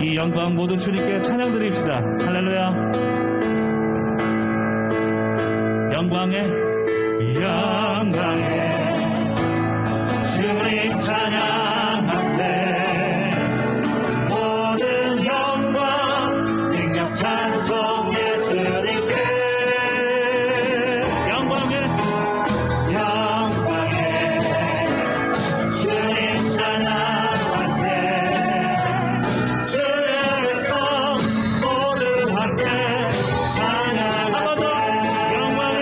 이 영광 모두 주님께 찬양 드립시다. 할렐루야. 영광에 주님 찬양하세. 모든 영광 능력 찬송 예수님께. 영광에 주님 찬양하세. 주의 성 모두 함께 찬양하세. 영광에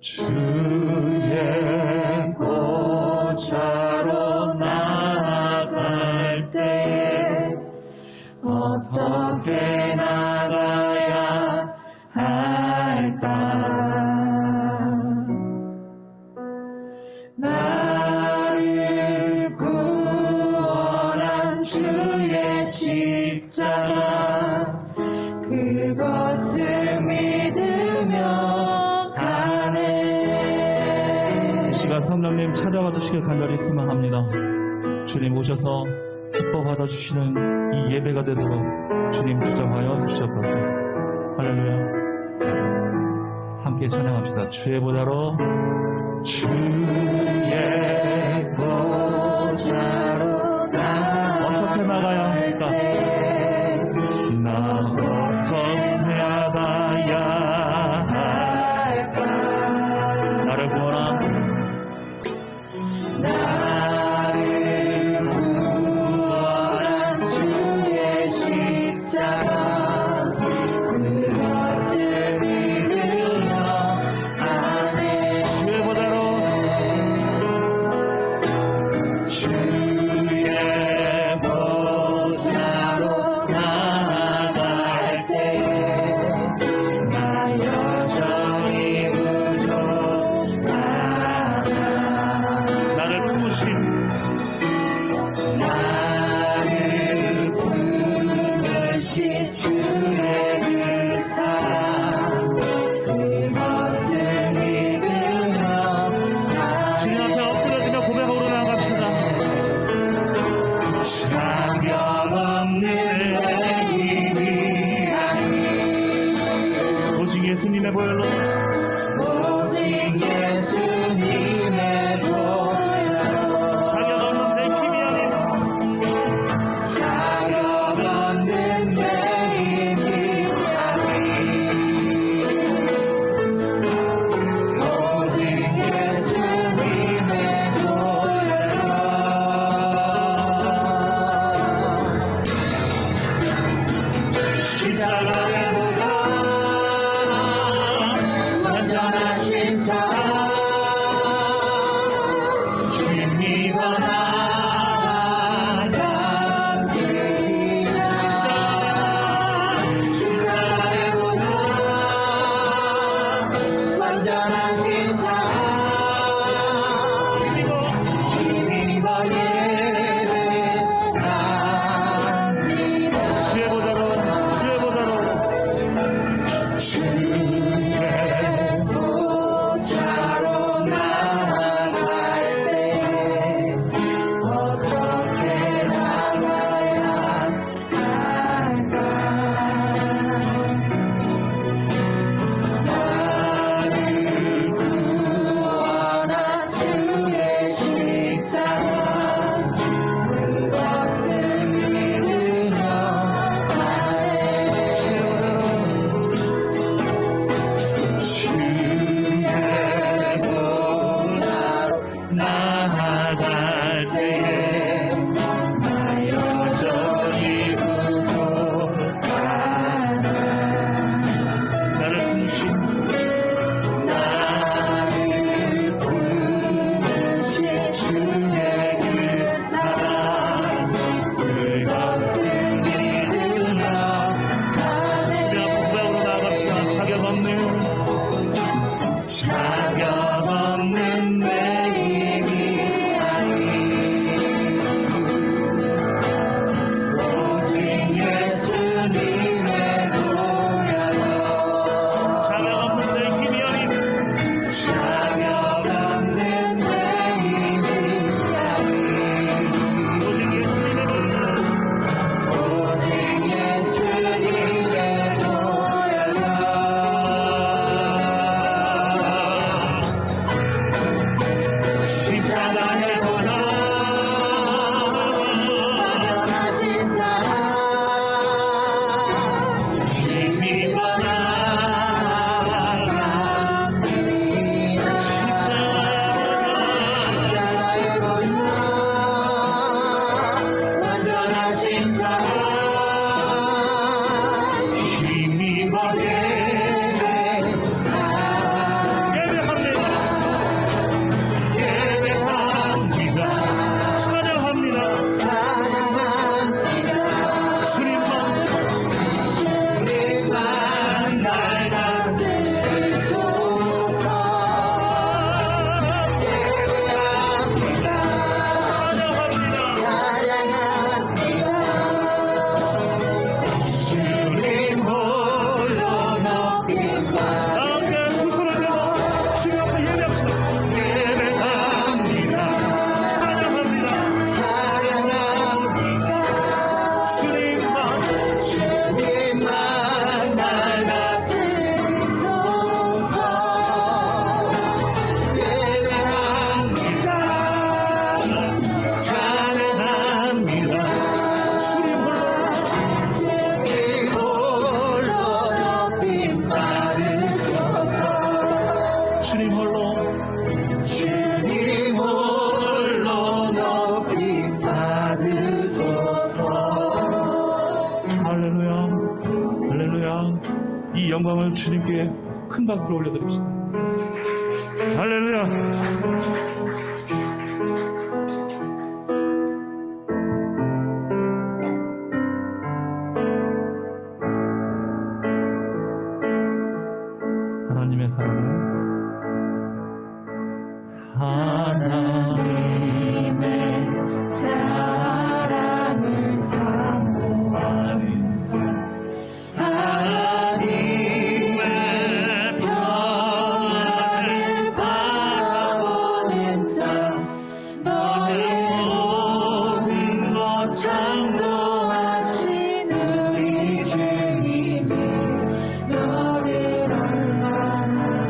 주의 보좌로 나아갈 때에 어떻게 나가야 할까? 나를 구원한 주의 십자가 그것을 믿으며 가네. 이 시간 성령님 찾아와 주시길 간절히 소망합니다. 주님 오셔서 기뻐 받아주시는 이 예배가 되도록 주님 주장하여 주시옵소서. 할렐루야. 함께 찬양합시다. 주의 보좌로 주의 보좌로 어떻게 나가야 할까? 나 어떻게 나가야 할까? 나를 구원한 나를 구원한 주의 십자가 그것을 믿으며 가네. 주의 보좌로 주의 보좌로 나아갈 때에 나 여전히 부족하다. 나를 품으신 나를 품으신 주의 그 사랑 그것을 믿으며 주님 앞에 엎드려지며 고백하고 나아갑시다. 자격 없는 내 힘이 아닌 오직 예수님의 보혈로 오직 예수님의 보혈로 자격 없는 내 힘이 아닌 자격 없는 내 힘이 아닌 오직 예수님의 보혈로 십자가의 보혈 완전하신 사랑 힘입어 나아갑니다. 십자가의 보혈 완전하신 사랑 힘입어 예배합니다. 주의 보좌로 주의 보좌로 주의 보좌로 나아갈 때에 어떻게 나가야 할까? 나를 구원한 주의 십자가 그것을 믿으며 가네. 주의 보좌로 나아갈 때에 나 여전히 부족하다. 나를 품으신 나를 품으신 주의 그 사랑 그것을 믿으며 가네. 주님 앞 고백으로 나아갑시다. 자격 없는 내 힘이 아닌 오직 예수님의 보혈로 자격 없는 내 힘이 아닌 자격 없는 내 힘이 아닌 오직 예수님의 보혈로 오직 예수님의 보혈로 주님 홀로 높이 받으소서. 할렐루야, 할렐루야. 이 영광을 주님께 큰 박수로 올려드립시다. 할렐루야. 하나님의 사랑은 하나님의 사랑을 사모하는 자, 하나님의 평안을 바라보는 자, 너의 모든 것 창조하신 우리 주님이 너를 얼마나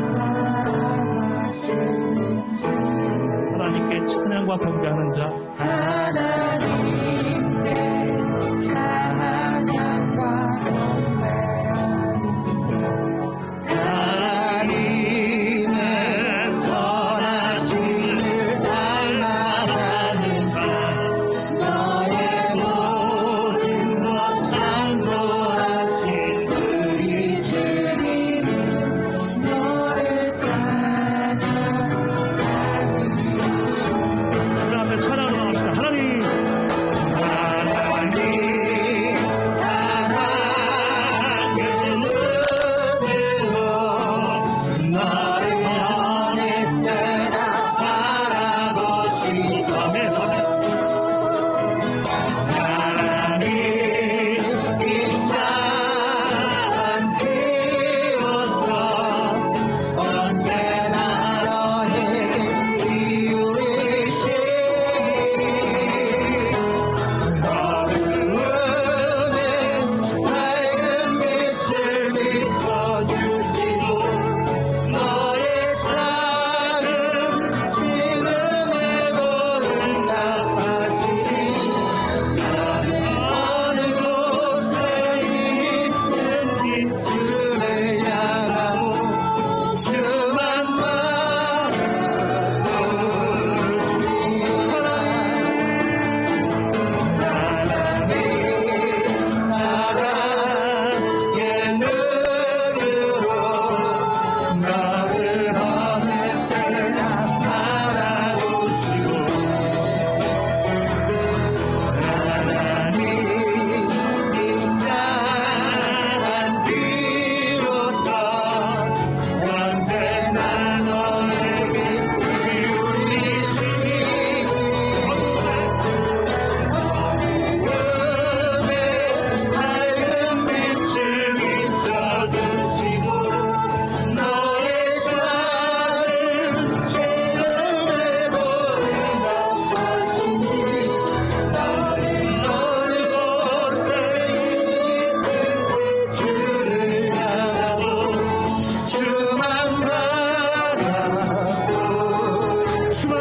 사랑하시는지. 하나님께 찬양과 경배하는 자, 하나님께 찬양과 경배하는 자, 하나님의 선하심을 닮아가는 자, 너의 모든 것 창조하신 우리 주님은 너를 찬양 그 앞에 찬양으로 나갑시다. 하나님, 사랑의 눈으로 너를 어느 때나 바라보시고 하나님 인자한 비로소 언제나 너에게 기울이시니 어두움에 밝은 빛을 비춰주시고 너의 작은 신음에도 응답하시니 나는 어느 곳에 있는지 주를 향하고 주만 사랑의 눈으로 너를 어느 때나 바라보시고 하나님 인자한 비로소 언제나 너에게 기울이시니 어두움에 밝은 빛을 비춰주시고 너의 작은 신음에도 응답하시니 나는 어느 곳에 있든지 주를 향하고 주만 바라보고 주만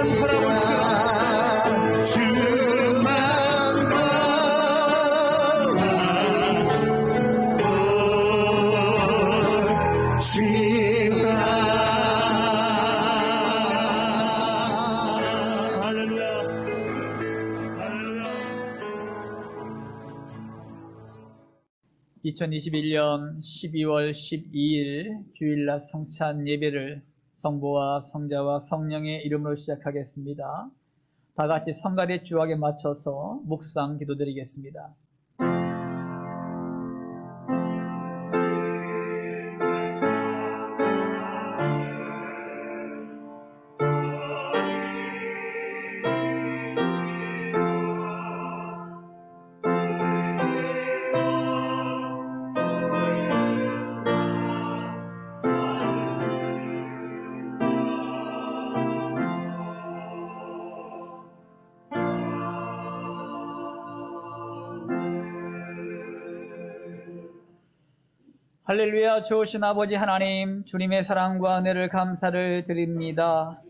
할렐루야, 할렐루야. 2021년 12월 12일 주일날 성찬 예배를 성부와 성자와 성령의 이름으로 시작하겠습니다. 다 같이 성가대 주악에 맞춰서 묵상 기도드리겠습니다. 할렐루야. 좋으신 아버지 하나님, 주님의 사랑과 은혜를 감사를 드립니다.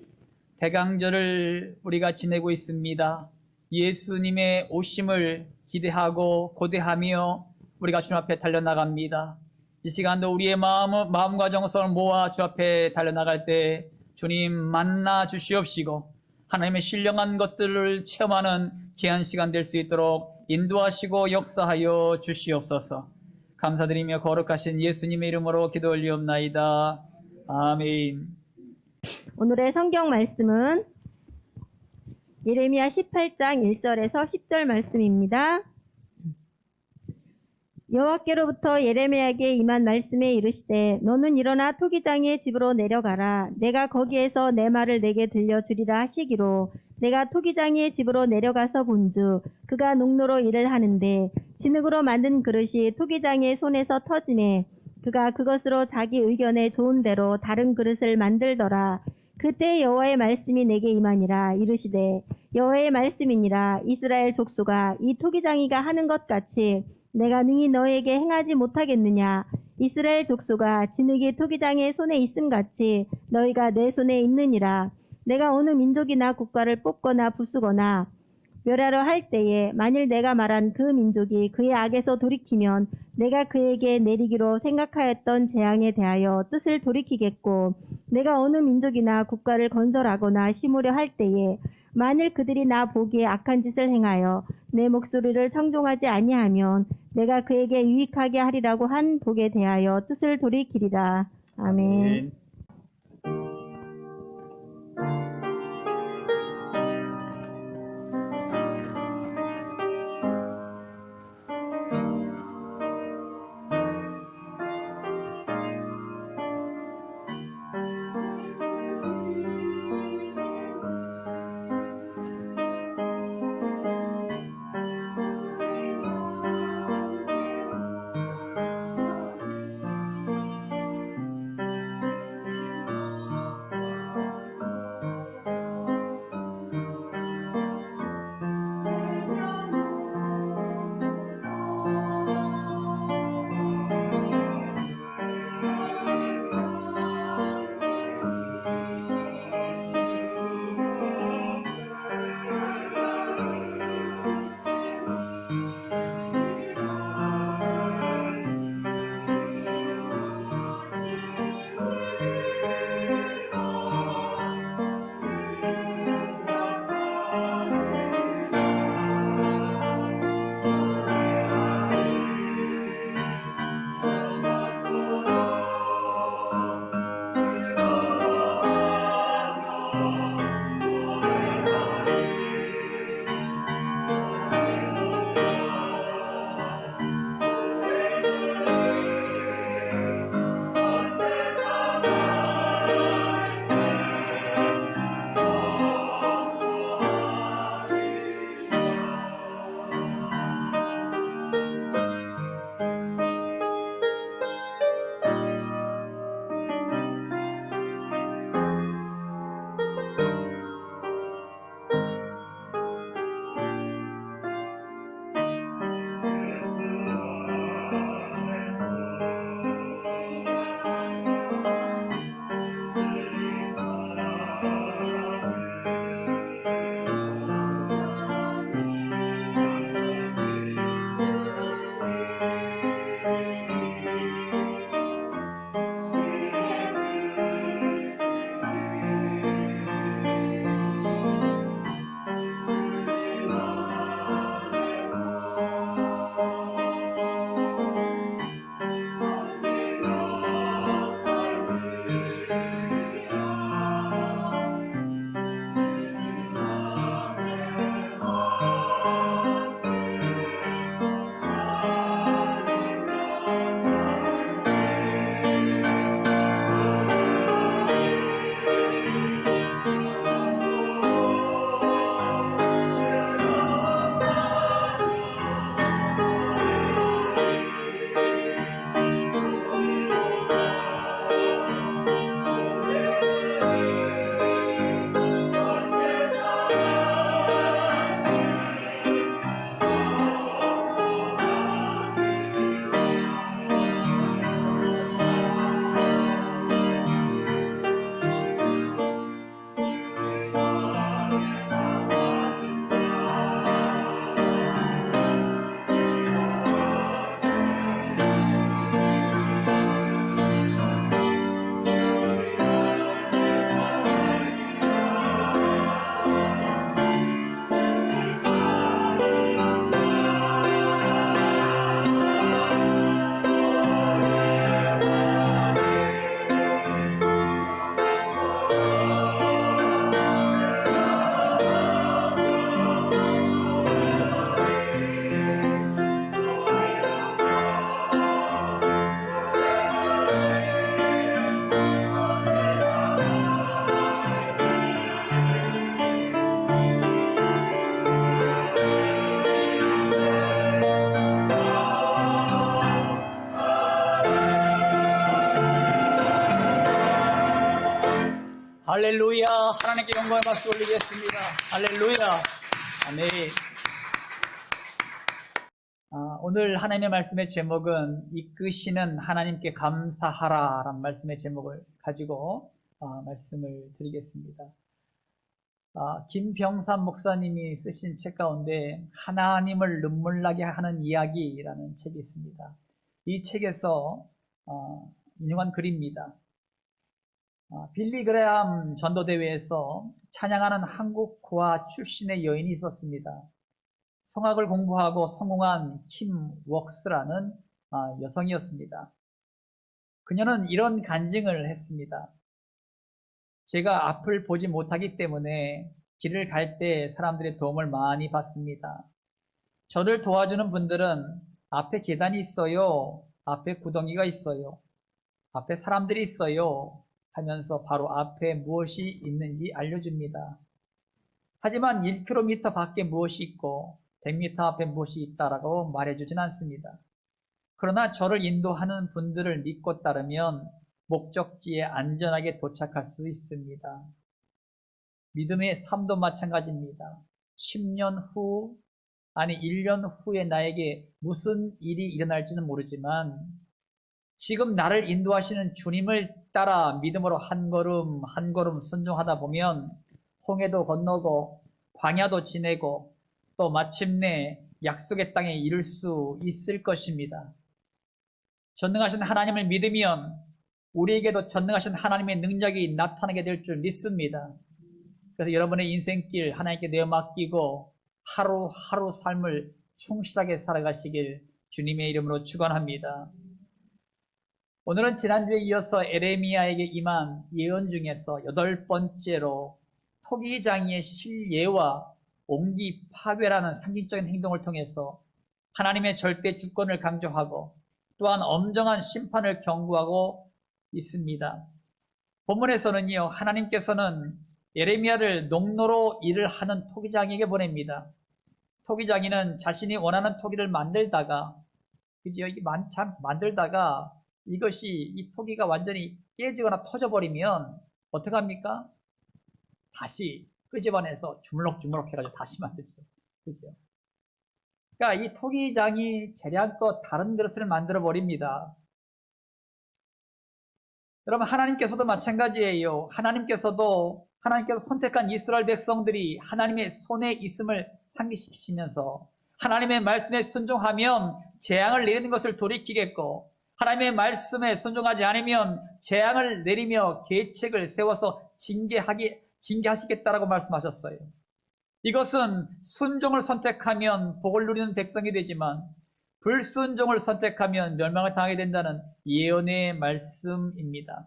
대강절을 우리가 지내고 있습니다. 예수님의 오심을 기대하고 고대하며 우리가 주 앞에 달려나갑니다. 이 시간도 우리의 마음과 정성을 모아 주 앞에 달려나갈 때 주님 만나 주시옵시고 하나님의 신령한 것들을 체험하는 귀한 시간 될 수 있도록 인도하시고 역사하여 주시옵소서. 감사드리며 거룩하신 예수님의 이름으로 기도 올리옵나이다. 아멘. 오늘의 성경 말씀은 예레미야 18장 1절에서 10절 말씀입니다. 여호와께로부터 예레미야에게 임한 말씀에 이르시되 너는 일어나 토기장의 집으로 내려가라. 내가 거기에서 내 말을 내게 들려주리라 하시기로 내가 토기장의 집으로 내려가서 본즉 그가 농로로 일을 하는데 진흙으로 만든 그릇이 토기장의 손에서 터지매 그가 그것으로 자기 의견에 좋은 대로 다른 그릇을 만들더라. 그때 여호와의 말씀이 내게 임하니라. 이르시되 여호와의 말씀이니라. 이스라엘 족속아 이 토기장이가 하는 것 같이 내가 능히 너에게 행하지 못하겠느냐. 이스라엘 족속아 진흙이 토기장의 손에 있음같이 너희가 내 손에 있느니라. 내가 어느 민족이나 국가를 뽑거나 부수거나 멸하려 할 때에 만일 내가 말한 그 민족이 그의 악에서 돌이키면 내가 그에게 내리기로 생각하였던 재앙에 대하여 뜻을 돌이키겠고 내가 어느 민족이나 국가를 건설하거나 심으려 할 때에 만일 그들이 나 보기에 악한 짓을 행하여 내 목소리를 청종하지 아니하면 내가 그에게 유익하게 하리라고 한 복에 대하여 뜻을 돌이키리라. 아멘. 할렐루야. 하나님께 영광의 박수 올리겠습니다. 할렐루야. 아멘. 오늘 하나님의 말씀의 제목은 이끄시는 하나님께 감사하라 라는 말씀의 제목을 가지고 말씀을 드리겠습니다. 김병삼 목사님이 쓰신 책 가운데 하나님을 눈물나게 하는 이야기라는 책이 있습니다. 이 책에서 인용한 글입니다. 빌리 그레함 전도대회에서 찬양하는 한국 고아 출신의 여인이 있었습니다. 성악을 공부하고 성공한 킴 웍스라는 여성이었습니다. 그녀는 이런 간증을 했습니다. 제가 앞을 보지 못하기 때문에 길을 갈 때 사람들의 도움을 많이 받습니다. 저를 도와주는 분들은 앞에 계단이 있어요, 앞에 구덩이가 있어요, 앞에 사람들이 있어요 하면서 바로 앞에 무엇이 있는지 알려줍니다. 하지만 1km 밖에 무엇이 있고 100m 앞에 무엇이 있다라고 말해주진 않습니다. 그러나 저를 인도하는 분들을 믿고 따르면 목적지에 안전하게 도착할 수 있습니다. 믿음의 삶도 마찬가지입니다. 10년 후, 아니 1년 후에 나에게 무슨 일이 일어날지는 모르지만 지금 나를 인도하시는 주님을 따라 믿음으로 한 걸음 한 걸음 순종하다 보면 홍해도 건너고 광야도 지내고 또 마침내 약속의 땅에 이를 수 있을 것입니다. 전능하신 하나님을 믿으면 우리에게도 전능하신 하나님의 능력이 나타나게 될 줄 믿습니다. 그래서 여러분의 인생길 하나님께 내어 맡기고 하루하루 삶을 충실하게 살아가시길 주님의 이름으로 축원합니다. 오늘은 지난주에 이어서 에레미야에게 임한 예언 중에서 8번째로 토기장이의 실예와 옹기 파괴라는 상징적인 행동을 통해서 하나님의 절대 주권을 강조하고 또한 엄정한 심판을 경고하고 있습니다. 본문에서는요, 하나님께서는 예레미야를 농노로 일을 하는 토기장이에게 보냅니다. 토기장이는 자신이 원하는 토기를 만들다가 만들다가 이것이 이 토기가 완전히 깨지거나 터져버리면 어떡합니까? 다시 끄집어내서 주물럭주물럭 해가지고 다시 만들죠. 그죠? 그러니까 이 토기장이 재량껏 다른 그릇을 만들어 버립니다. 여러분, 하나님께서도 마찬가지예요. 하나님께서 선택한 이스라엘 백성들이 하나님의 손에 있음을 상기시키시면서 하나님의 말씀에 순종하면 재앙을 내리는 것을 돌이키겠고 하나님의 말씀에 순종하지 않으면 재앙을 내리며 계책을 세워서 징계하시겠다라고 말씀하셨어요. 이것은 순종을 선택하면 복을 누리는 백성이 되지만 불순종을 선택하면 멸망을 당하게 된다는 예언의 말씀입니다.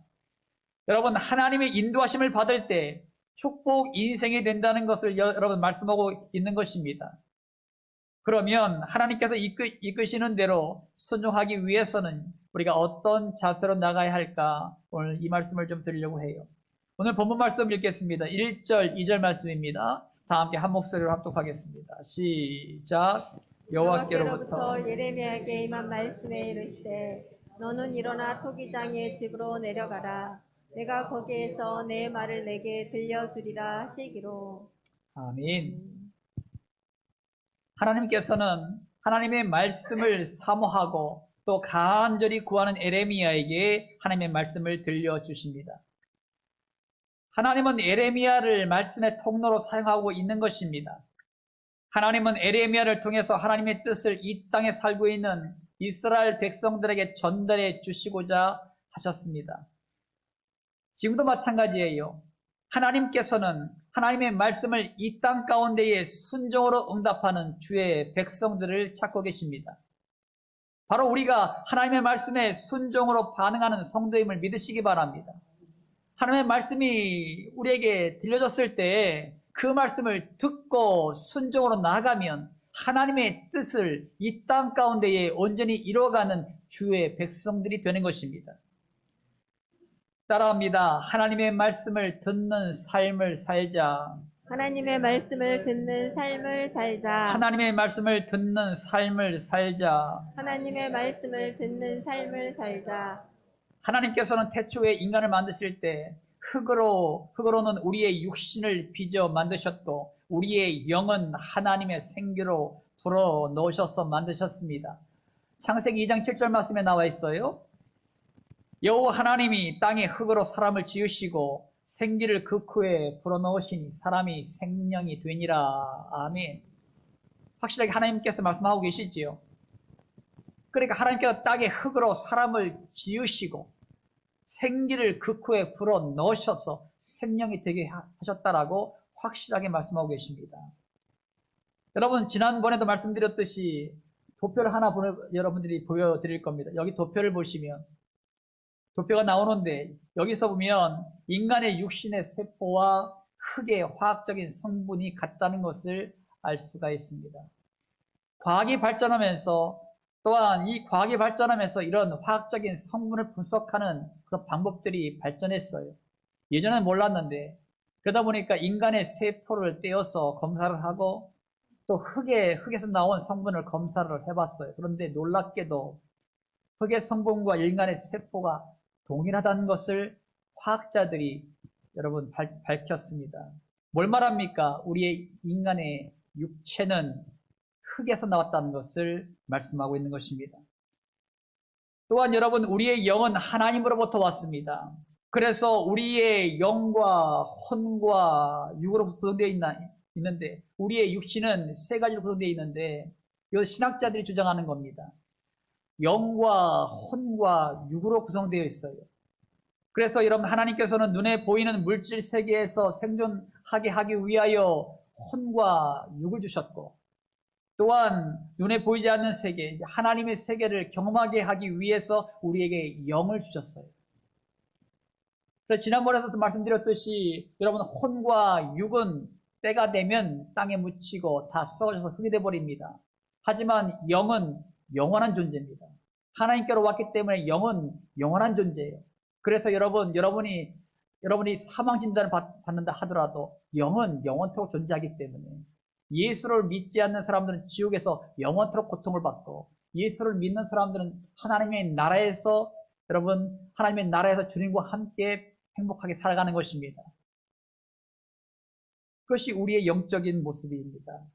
여러분, 하나님의 인도하심을 받을 때 축복 인생이 된다는 것을 여러분 말씀하고 있는 것입니다. 그러면 하나님께서 이끄시는 대로 순종하기 위해서는 우리가 어떤 자세로 나가야 할까? 오늘 이 말씀을 좀 드리려고 해요. 오늘 본문 말씀 읽겠습니다. 1절, 2절 말씀입니다. 다 함께 한 목소리로 합독하겠습니다. 시작. 여호와께로부터 예레미야에게 임한 말씀에 이르시되 너는 일어나 토기장의 집으로 내려가라. 내가 거기에서 내 말을 내게 들려주리라 하시기로. 아멘. 하나님께서는 하나님의 말씀을 사모하고 또 간절히 구하는 에레미야에게 하나님의 말씀을 들려주십니다. 하나님은 에레미야를 말씀의 통로로 사용하고 있는 것입니다. 하나님은 에레미야를 통해서 하나님의 뜻을 이 땅에 살고 있는 이스라엘 백성들에게 전달해 주시고자 하셨습니다. 지금도 마찬가지예요. 하나님께서는 하나님의 말씀을 이 땅 가운데에 순종으로 응답하는 주의 백성들을 찾고 계십니다. 바로 우리가 하나님의 말씀에 순종으로 반응하는 성도임을 믿으시기 바랍니다. 하나님의 말씀이 우리에게 들려졌을 때 그 말씀을 듣고 순종으로 나아가면 하나님의 뜻을 이 땅 가운데에 온전히 이루어가는 주의 백성들이 되는 것입니다. 따라합니다. 하나님의 말씀을 듣는 삶을 살자. 하나님의 말씀을 듣는 삶을 살자. 하나님의 말씀을 듣는 삶을 살자. 하나님의 말씀을 듣는 삶을 살자. 하나님께서는 태초에 인간을 만드실 때 흙으로는 우리의 육신을 빚어 만드셨고 우리의 영은 하나님의 생기로 불어 넣으셔서 만드셨습니다. 창세기 2장 7절 말씀에 나와 있어요. 여호와 하나님이 땅에 흙으로 사람을 지으시고 생기를 그 후에 불어넣으시니 사람이 생명이 되니라. 아멘. 확실하게 하나님께서 말씀하고 계시지요. 그러니까 하나님께서 땅에 흙으로 사람을 지으시고 생기를 그 후에 불어넣으셔서 생명이 되게 하셨다라고 확실하게 말씀하고 계십니다. 여러분, 지난번에도 말씀드렸듯이 도표를 하나 여러분들이 보여드릴 겁니다. 여기 도표를 보시면 도표가 나오는데 여기서 보면 인간의 육신의 세포와 흙의 화학적인 성분이 같다는 것을 알 수가 있습니다. 과학이 발전하면서 또한 이 과학이 발전하면서 이런 화학적인 성분을 분석하는 그런 방법들이 발전했어요. 예전에는 몰랐는데 그러다 보니까 인간의 세포를 떼어서 검사를 하고 또 흙에서 나온 성분을 검사를 해봤어요. 그런데 놀랍게도 흙의 성분과 인간의 세포가 동일하다는 것을 화학자들이 여러분 밝혔습니다. 뭘 말합니까? 우리의 인간의 육체는 흙에서 나왔다는 것을 말씀하고 있는 것입니다. 또한 여러분, 우리의 영은 하나님으로부터 왔습니다. 그래서 우리의 영과 혼과 육으로 구성되어 있는데 우리의 육신은 세 가지로 구성되어 있는데 이것은 신학자들이 주장하는 겁니다. 영과 혼과 육으로 구성되어 있어요. 그래서 여러분, 하나님께서는 눈에 보이는 물질 세계에서 생존하게 하기 위하여 혼과 육을 주셨고 또한 눈에 보이지 않는 세계, 하나님의 세계를 경험하게 하기 위해서 우리에게 영을 주셨어요. 그래서 지난번에도 말씀드렸듯이 여러분, 혼과 육은 때가 되면 땅에 묻히고 다 썩어져서 흙이 되어버립니다. 하지만 영은 영원한 존재입니다. 하나님께로 왔기 때문에 영은 영원한 존재예요. 그래서 여러분이 사망 진단을 받는다 하더라도 영은 영원토록 존재하기 때문에 예수를 믿지 않는 사람들은 지옥에서 영원토록 고통을 받고 예수를 믿는 사람들은 하나님의 나라에서 주님과 함께 행복하게 살아가는 것입니다. 그것이 우리의 영적인 모습입니다.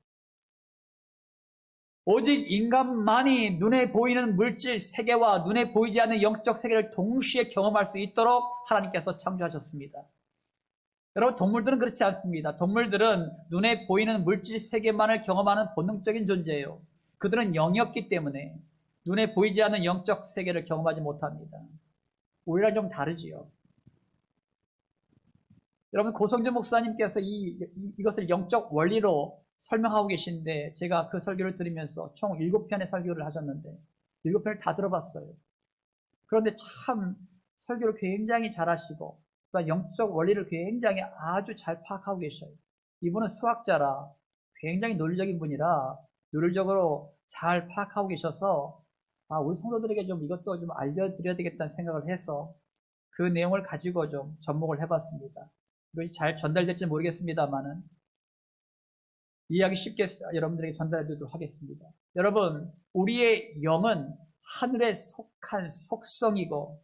오직 인간만이 눈에 보이는 물질 세계와 눈에 보이지 않는 영적 세계를 동시에 경험할 수 있도록 하나님께서 창조하셨습니다. 여러분, 동물들은 그렇지 않습니다. 동물들은 눈에 보이는 물질 세계만을 경험하는 본능적인 존재예요. 그들은 영이 없기 때문에 눈에 보이지 않는 영적 세계를 경험하지 못합니다. 우리랑 좀 다르지요. 여러분, 고성준 목사님께서 이것을 영적 원리로 설명하고 계신데 제가 그 설교를 들으면서 총 7편의 설교를 하셨는데 7편을 다 들어봤어요. 그런데 참 설교를 굉장히 잘하시고 또 영적 원리를 굉장히 아주 잘 파악하고 계셔요. 이분은 수학자라 굉장히 논리적인 분이라 논리적으로 잘 파악하고 계셔서 우리 성도들에게 좀 이것도 좀 알려드려야 되겠다는 생각을 해서 그 내용을 가지고 좀 접목을 해봤습니다. 이것이 잘 전달될지 모르겠습니다만은 이해하기 쉽게 여러분들에게 전달해드리도록 하겠습니다. 여러분, 우리의 영은 하늘에 속한 속성이고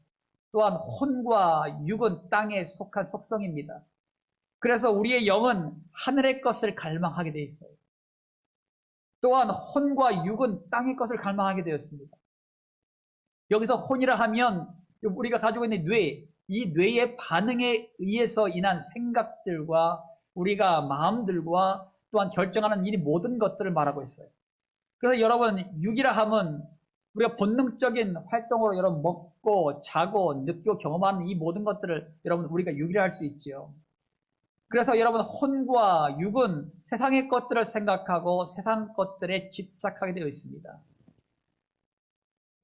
또한 혼과 육은 땅에 속한 속성입니다. 그래서 우리의 영은 하늘의 것을 갈망하게 되어 있어요. 또한 혼과 육은 땅의 것을 갈망하게 되었습니다. 여기서 혼이라 하면 우리가 가지고 있는 이 뇌의 반응에 의해서 인한 생각들과 우리가 마음들과 또한 결정하는 이 모든 것들을 말하고 있어요. 그래서 여러분, 육이라 하면 우리가 본능적인 활동으로 여러분 먹고 자고 느끼고 경험하는 이 모든 것들을 여러분 우리가 육이라 할 수 있지요. 그래서 여러분, 혼과 육은 세상의 것들을 생각하고 세상 것들에 집착하게 되어 있습니다.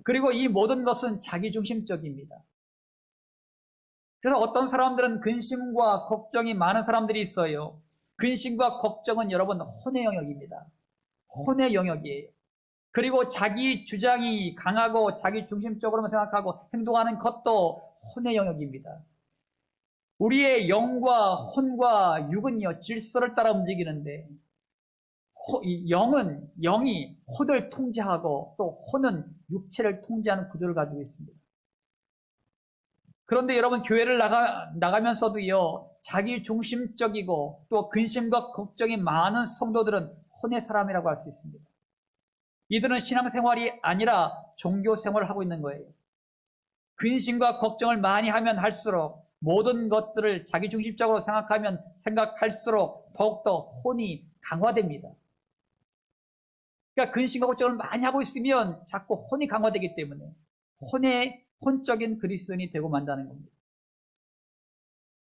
그리고 이 모든 것은 자기중심적입니다. 그래서 어떤 사람들은 근심과 걱정이 많은 사람들이 있어요. 근심과 걱정은 여러분 혼의 영역입니다. 혼의 영역이에요. 그리고 자기 주장이 강하고 자기 중심적으로만 생각하고 행동하는 것도 혼의 영역입니다. 우리의 영과 혼과 육은요, 질서를 따라 움직이는데 영이 혼을 통제하고 또 혼은 육체를 통제하는 구조를 가지고 있습니다. 그런데 여러분 교회를 나가면서도요, 자기 중심적이고 또 근심과 걱정이 많은 성도들은 혼의 사람이라고 할 수 있습니다. 이들은 신앙생활이 아니라 종교 생활을 하고 있는 거예요. 근심과 걱정을 많이 하면 할수록, 모든 것들을 자기 중심적으로 생각할수록 더욱더 혼이 강화됩니다. 그러니까 근심과 걱정을 많이 하고 있으면 자꾸 혼이 강화되기 때문에 혼적인 그리스도인이 되고 만다는 겁니다.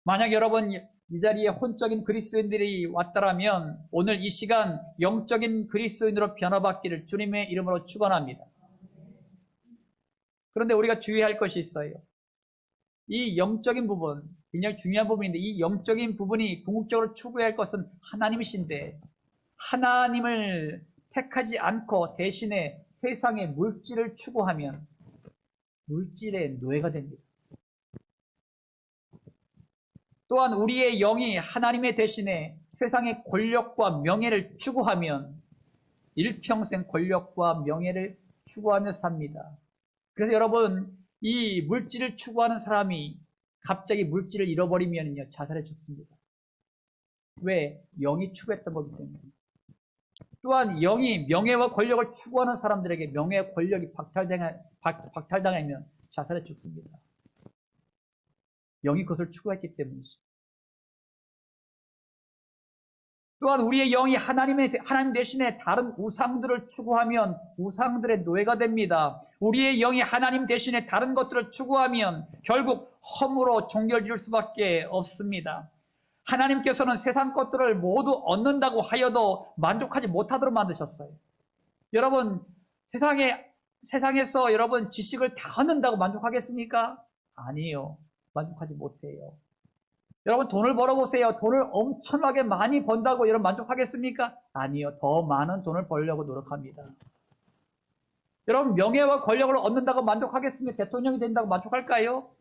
만약 여러분 이 자리에 혼적인 그리스도인들이 왔다라면 오늘 이 시간 영적인 그리스도인으로 변화받기를 주님의 이름으로 축원합니다. 그런데 우리가 주의할 것이 있어요. 이 영적인 부분, 굉장히 중요한 부분인데, 이 영적인 부분이 궁극적으로 추구해야 할 것은 하나님이신데, 하나님을 택하지 않고 대신에 세상의 물질을 추구하면 물질의 노예가 됩니다. 또한 우리의 영이 하나님의 대신에 세상의 권력과 명예를 추구하면 일평생 권력과 명예를 추구하며 삽니다. 그래서 여러분, 이 물질을 추구하는 사람이 갑자기 물질을 잃어버리면요, 자살해 죽습니다. 왜? 영이 추구했던 거기 때문에. 또한 영이 명예와 권력을 추구하는 사람들에게 명예와 권력이 박탈당하면 자살해 죽습니다. 영이 그것을 추구했기 때문이죠. 또한 우리의 영이 하나님 대신에 다른 우상들을 추구하면 우상들의 노예가 됩니다. 우리의 영이 하나님 대신에 다른 것들을 추구하면 결국 허무로 종결될 수밖에 없습니다. 하나님께서는 세상 것들을 모두 얻는다고 하여도 만족하지 못하도록 만드셨어요. 여러분, 세상에서 여러분 지식을 다 얻는다고 만족하겠습니까? 아니에요. 만족하지 못해요. 여러분, 돈을 벌어보세요. 돈을 엄청나게 많이 번다고 여러분 만족하겠습니까? 아니요. 더 많은 돈을 벌려고 노력합니다. 여러분, 명예와 권력을 얻는다고 만족하겠습니까? 대통령이 된다고 만족할까요?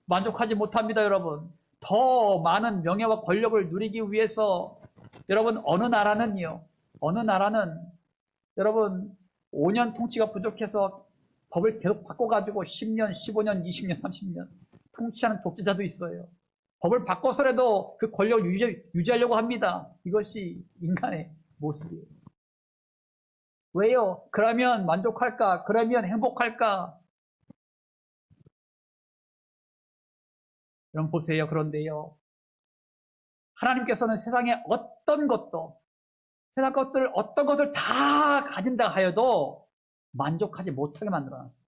만족하지 못합니다, 여러분. 더 많은 명예와 권력을 누리기 위해서 여러분, 어느 나라는 여러분 5년 통치가 부족해서 법을 계속 바꿔가지고 10년, 15년, 20년, 30년 통치하는 독재자도 있어요. 법을 바꿔서라도 그 권력을 유지하려고 합니다. 이것이 인간의 모습이에요. 왜요? 그러면 만족할까? 그러면 행복할까? 여러분 보세요. 그런데요, 하나님께서는 세상에 어떤 것을 다 가진다 하여도 만족하지 못하게 만들어놨어요.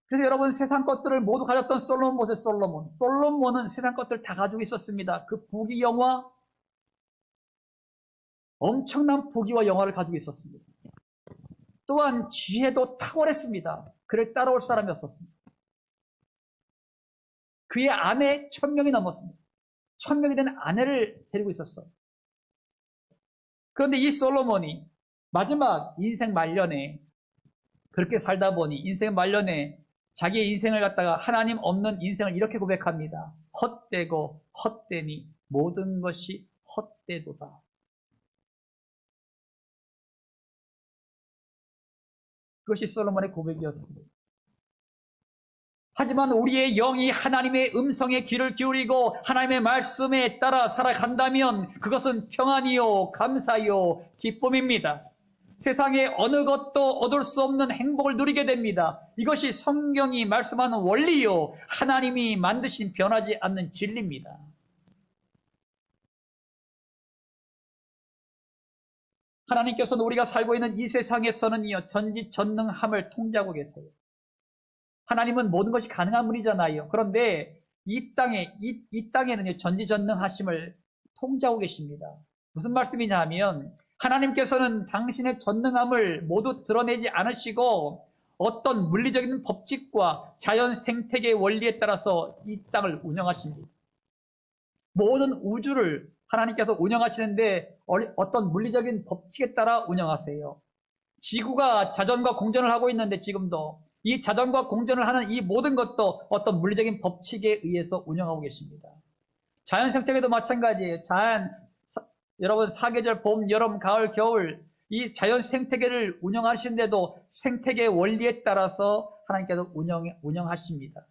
그래서 여러분, 세상 것들을 모두 가졌던 솔로몬 보세요. 솔로몬은 세상 것들을 다 가지고 있었습니다. 그 부귀 영화, 엄청난 부귀와 영화를 가지고 있었습니다. 또한 지혜도 탁월했습니다. 그를 따라올 사람이 없었습니다. 그의 아내 1000명이 넘었습니다. 1000명이 된 아내를 데리고 있었어요. 그런데 이 솔로몬이 마지막 인생 말년에 그렇게 살다 보니 인생 말년에 자기의 인생을 갖다가 하나님 없는 인생을 이렇게 고백합니다. 헛되고 헛되니 모든 것이 헛되도다. 그것이 솔로몬의 고백이었습니다. 하지만 우리의 영이 하나님의 음성에 귀를 기울이고 하나님의 말씀에 따라 살아간다면 그것은 평안이요, 감사요, 기쁨입니다. 세상에 어느 것도 얻을 수 없는 행복을 누리게 됩니다. 이것이 성경이 말씀하는 원리요, 하나님이 만드신 변하지 않는 진리입니다. 하나님께서는 우리가 살고 있는 이 세상에서는요, 전지전능함을 통제하고 계세요. 하나님은 모든 것이 가능한 분이잖아요. 그런데 이 땅에는요, 전지전능하심을 통제하고 계십니다. 무슨 말씀이냐 하면 하나님께서는 당신의 전능함을 모두 드러내지 않으시고 어떤 물리적인 법칙과 자연 생태계의 원리에 따라서 이 땅을 운영하십니다. 모든 우주를 하나님께서 운영하시는데 어떤 물리적인 법칙에 따라 운영하세요. 지구가 자전과 공전을 하고 있는데 지금도 이 자전과 공전을 하는 이 모든 것도 어떤 물리적인 법칙에 의해서 운영하고 계십니다. 자연 생태계도 마찬가지예요. 여러분 사계절 봄, 여름, 가을, 겨울 이 자연 생태계를 운영하시는데도 생태계 원리에 따라서 하나님께서 운영하십니다.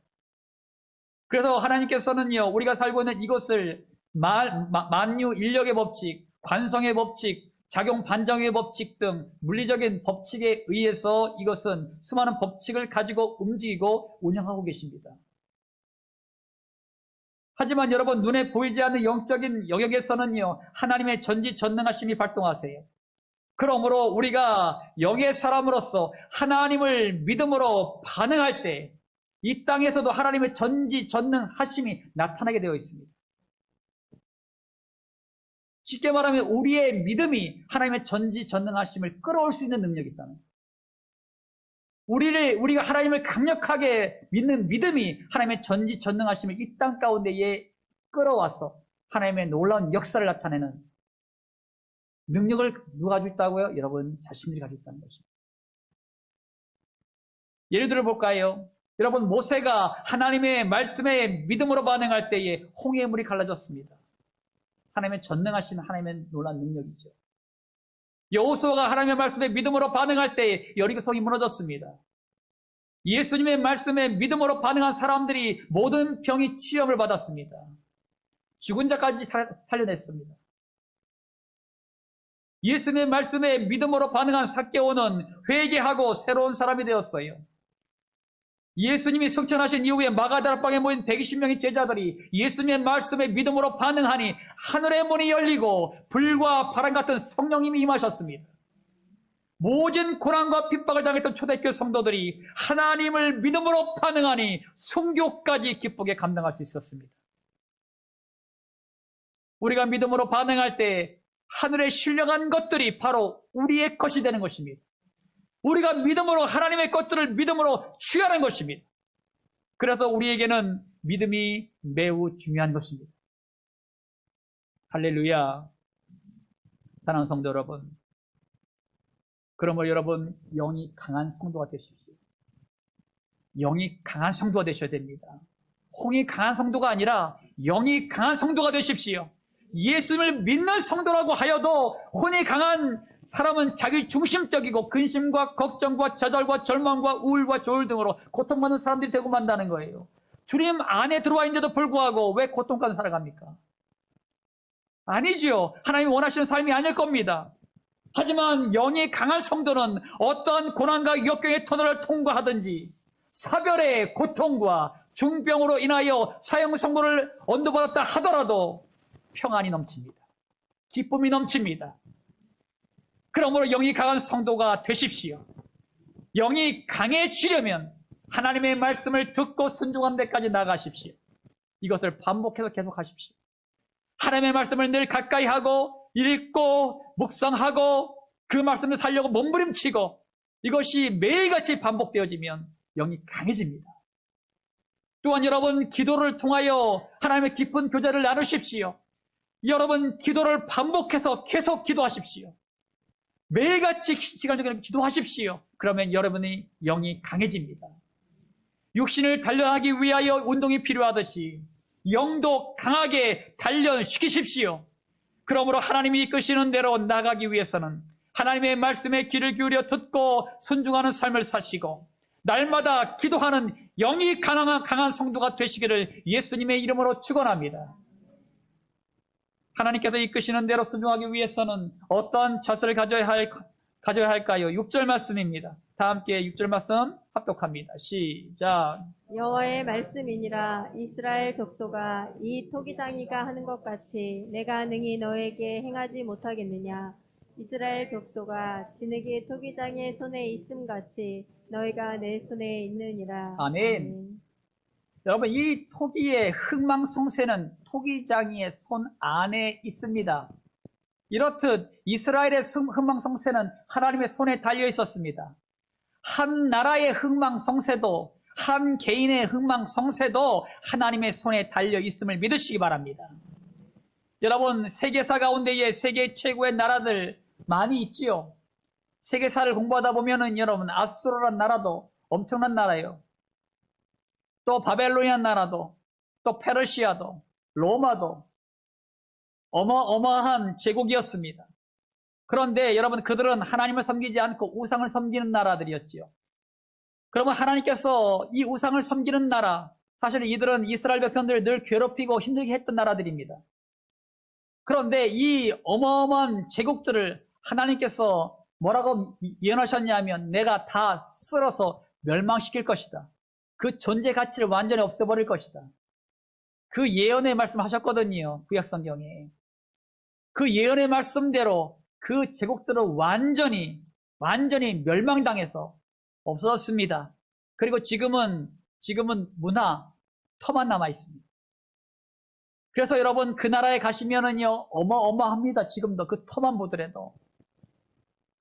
그래서 하나님께서는요, 우리가 살고 있는 이것을 만유 인력의 법칙, 관성의 법칙, 작용 반작용의 법칙 등 물리적인 법칙에 의해서 이것은 수많은 법칙을 가지고 움직이고 운영하고 계십니다. 하지만 여러분, 눈에 보이지 않는 영적인 영역에서는요, 하나님의 전지전능하심이 발동하세요. 그러므로 우리가 영의 사람으로서 하나님을 믿음으로 반응할 때 이 땅에서도 하나님의 전지전능하심이 나타나게 되어 있습니다. 쉽게 말하면 우리의 믿음이 하나님의 전지전능하심을 끌어올 수 있는 능력이 있다는 거예요. 우리가 하나님을 강력하게 믿는 믿음이 하나님의 전지전능하심을 이 땅 가운데에 끌어와서 하나님의 놀라운 역사를 나타내는 능력을 누가 가지고 있다고요? 여러분 자신들이 가지고 있다는 것입니다. 예를 들어 볼까요? 여러분, 모세가 하나님의 말씀에 믿음으로 반응할 때에 홍해의 물이 갈라졌습니다. 하나님의 전능하신 하나님의 놀라운 능력이죠. 여호수아가 하나님의 말씀에 믿음으로 반응할 때에 여리고성이 무너졌습니다. 예수님의 말씀에 믿음으로 반응한 사람들이 모든 병이 치유함을 받았습니다. 죽은 자까지 살려냈습니다. 예수님의 말씀에 믿음으로 반응한 삭개오는 회개하고 새로운 사람이 되었어요. 예수님이 승천하신 이후에 마가다락방에 모인 120명의 제자들이 예수님의 말씀에 믿음으로 반응하니 하늘의 문이 열리고 불과 바람 같은 성령님이 임하셨습니다. 모든 고난과 핍박을 당했던 초대교회 성도들이 하나님을 믿음으로 반응하니 순교까지 기쁘게 감당할 수 있었습니다. 우리가 믿음으로 반응할 때 하늘에 신령한 것들이 바로 우리의 것이 되는 것입니다. 우리가 믿음으로 하나님의 것들을 믿음으로 취하는 것입니다. 그래서 우리에게는 믿음이 매우 중요한 것입니다. 할렐루야. 사랑하는 성도 여러분, 그러므로 여러분 영이 강한 성도가 되십시오. 영이 강한 성도가 되셔야 됩니다. 홍이 강한 성도가 아니라 영이 강한 성도가 되십시오. 예수님을 믿는 성도라고 하여도 혼이 강한 사람은 자기 중심적이고 근심과 걱정과 좌절과 절망과 우울과 조울 등으로 고통받는 사람들이 되고 만다는 거예요. 주님 안에 들어와 있는데도 불구하고 왜 고통까지 살아갑니까? 아니죠. 하나님이 원하시는 삶이 아닐 겁니다. 하지만 영이 강한 성도는 어떠한 고난과 역경의 터널을 통과하든지 사별의 고통과 중병으로 인하여 사형선고를 언도받았다 하더라도 평안이 넘칩니다. 기쁨이 넘칩니다. 그러므로 영이 강한 성도가 되십시오. 영이 강해지려면 하나님의 말씀을 듣고 순종한 데까지 나가십시오. 이것을 반복해서 계속하십시오. 하나님의 말씀을 늘 가까이 하고 읽고 묵상하고 그 말씀을 살려고 몸부림치고 이것이 매일같이 반복되어지면 영이 강해집니다. 또한 여러분 기도를 통하여 하나님의 깊은 교제를 나누십시오. 여러분 기도를 반복해서 계속 기도하십시오. 매일같이 시간적으로 기도하십시오. 그러면 여러분의 영이 강해집니다. 육신을 단련하기 위하여 운동이 필요하듯이 영도 강하게 단련시키십시오. 그러므로 하나님이 이끄시는 대로 나가기 위해서는 하나님의 말씀에 귀를 기울여 듣고 순종하는 삶을 사시고 날마다 기도하는 영이 강한 성도가 되시기를 예수님의 이름으로 축원합니다. 하나님께서 이끄시는 대로 순종하기 위해서는 어떠한 자세를 가져야 할까요? 6절 말씀입니다. 다 함께 6절 말씀 합독합니다. 시작. 여호와의 말씀이니라. 이스라엘 족속아, 이 토기장이가 하는 것 같이 내가 능히 너에게 행하지 못하겠느냐. 이스라엘 족속아, 진흙이 토기장의 손에 있음 같이 너희가 내 손에 있느니라. 아멘. 여러분, 이 토기의 흥망성쇠는 토기장이의 손 안에 있습니다. 이렇듯 이스라엘의 흥망성쇠는 하나님의 손에 달려 있었습니다. 한 나라의 흥망성쇠도 한 개인의 흥망성쇠도 하나님의 손에 달려 있음을 믿으시기 바랍니다. 여러분, 세계사 가운데에 세계 최고의 나라들 많이 있지요. 세계사를 공부하다 보면은 여러분 아수르라는 나라도 엄청난 나라예요. 또 바벨론이라는 나라도, 또 페르시아도, 로마도 어마어마한 제국이었습니다. 그런데 여러분, 그들은 하나님을 섬기지 않고 우상을 섬기는 나라들이었지요. 그러면 하나님께서 이 우상을 섬기는 나라, 사실 이들은 이스라엘 백성들을 늘 괴롭히고 힘들게 했던 나라들입니다. 그런데 이 어마어마한 제국들을 하나님께서 뭐라고 예언하셨냐면, 내가 다 쓸어서 멸망시킬 것이다. 그 존재 가치를 완전히 없애버릴 것이다. 그 예언의 말씀하셨거든요, 구약성경에. 그 예언의 말씀대로 그 제국들은 완전히 멸망당해서 없어졌습니다. 그리고 지금은 문화 터만 남아 있습니다. 그래서 여러분, 그 나라에 가시면은요, 어마어마합니다. 지금도 그 터만 보더라도.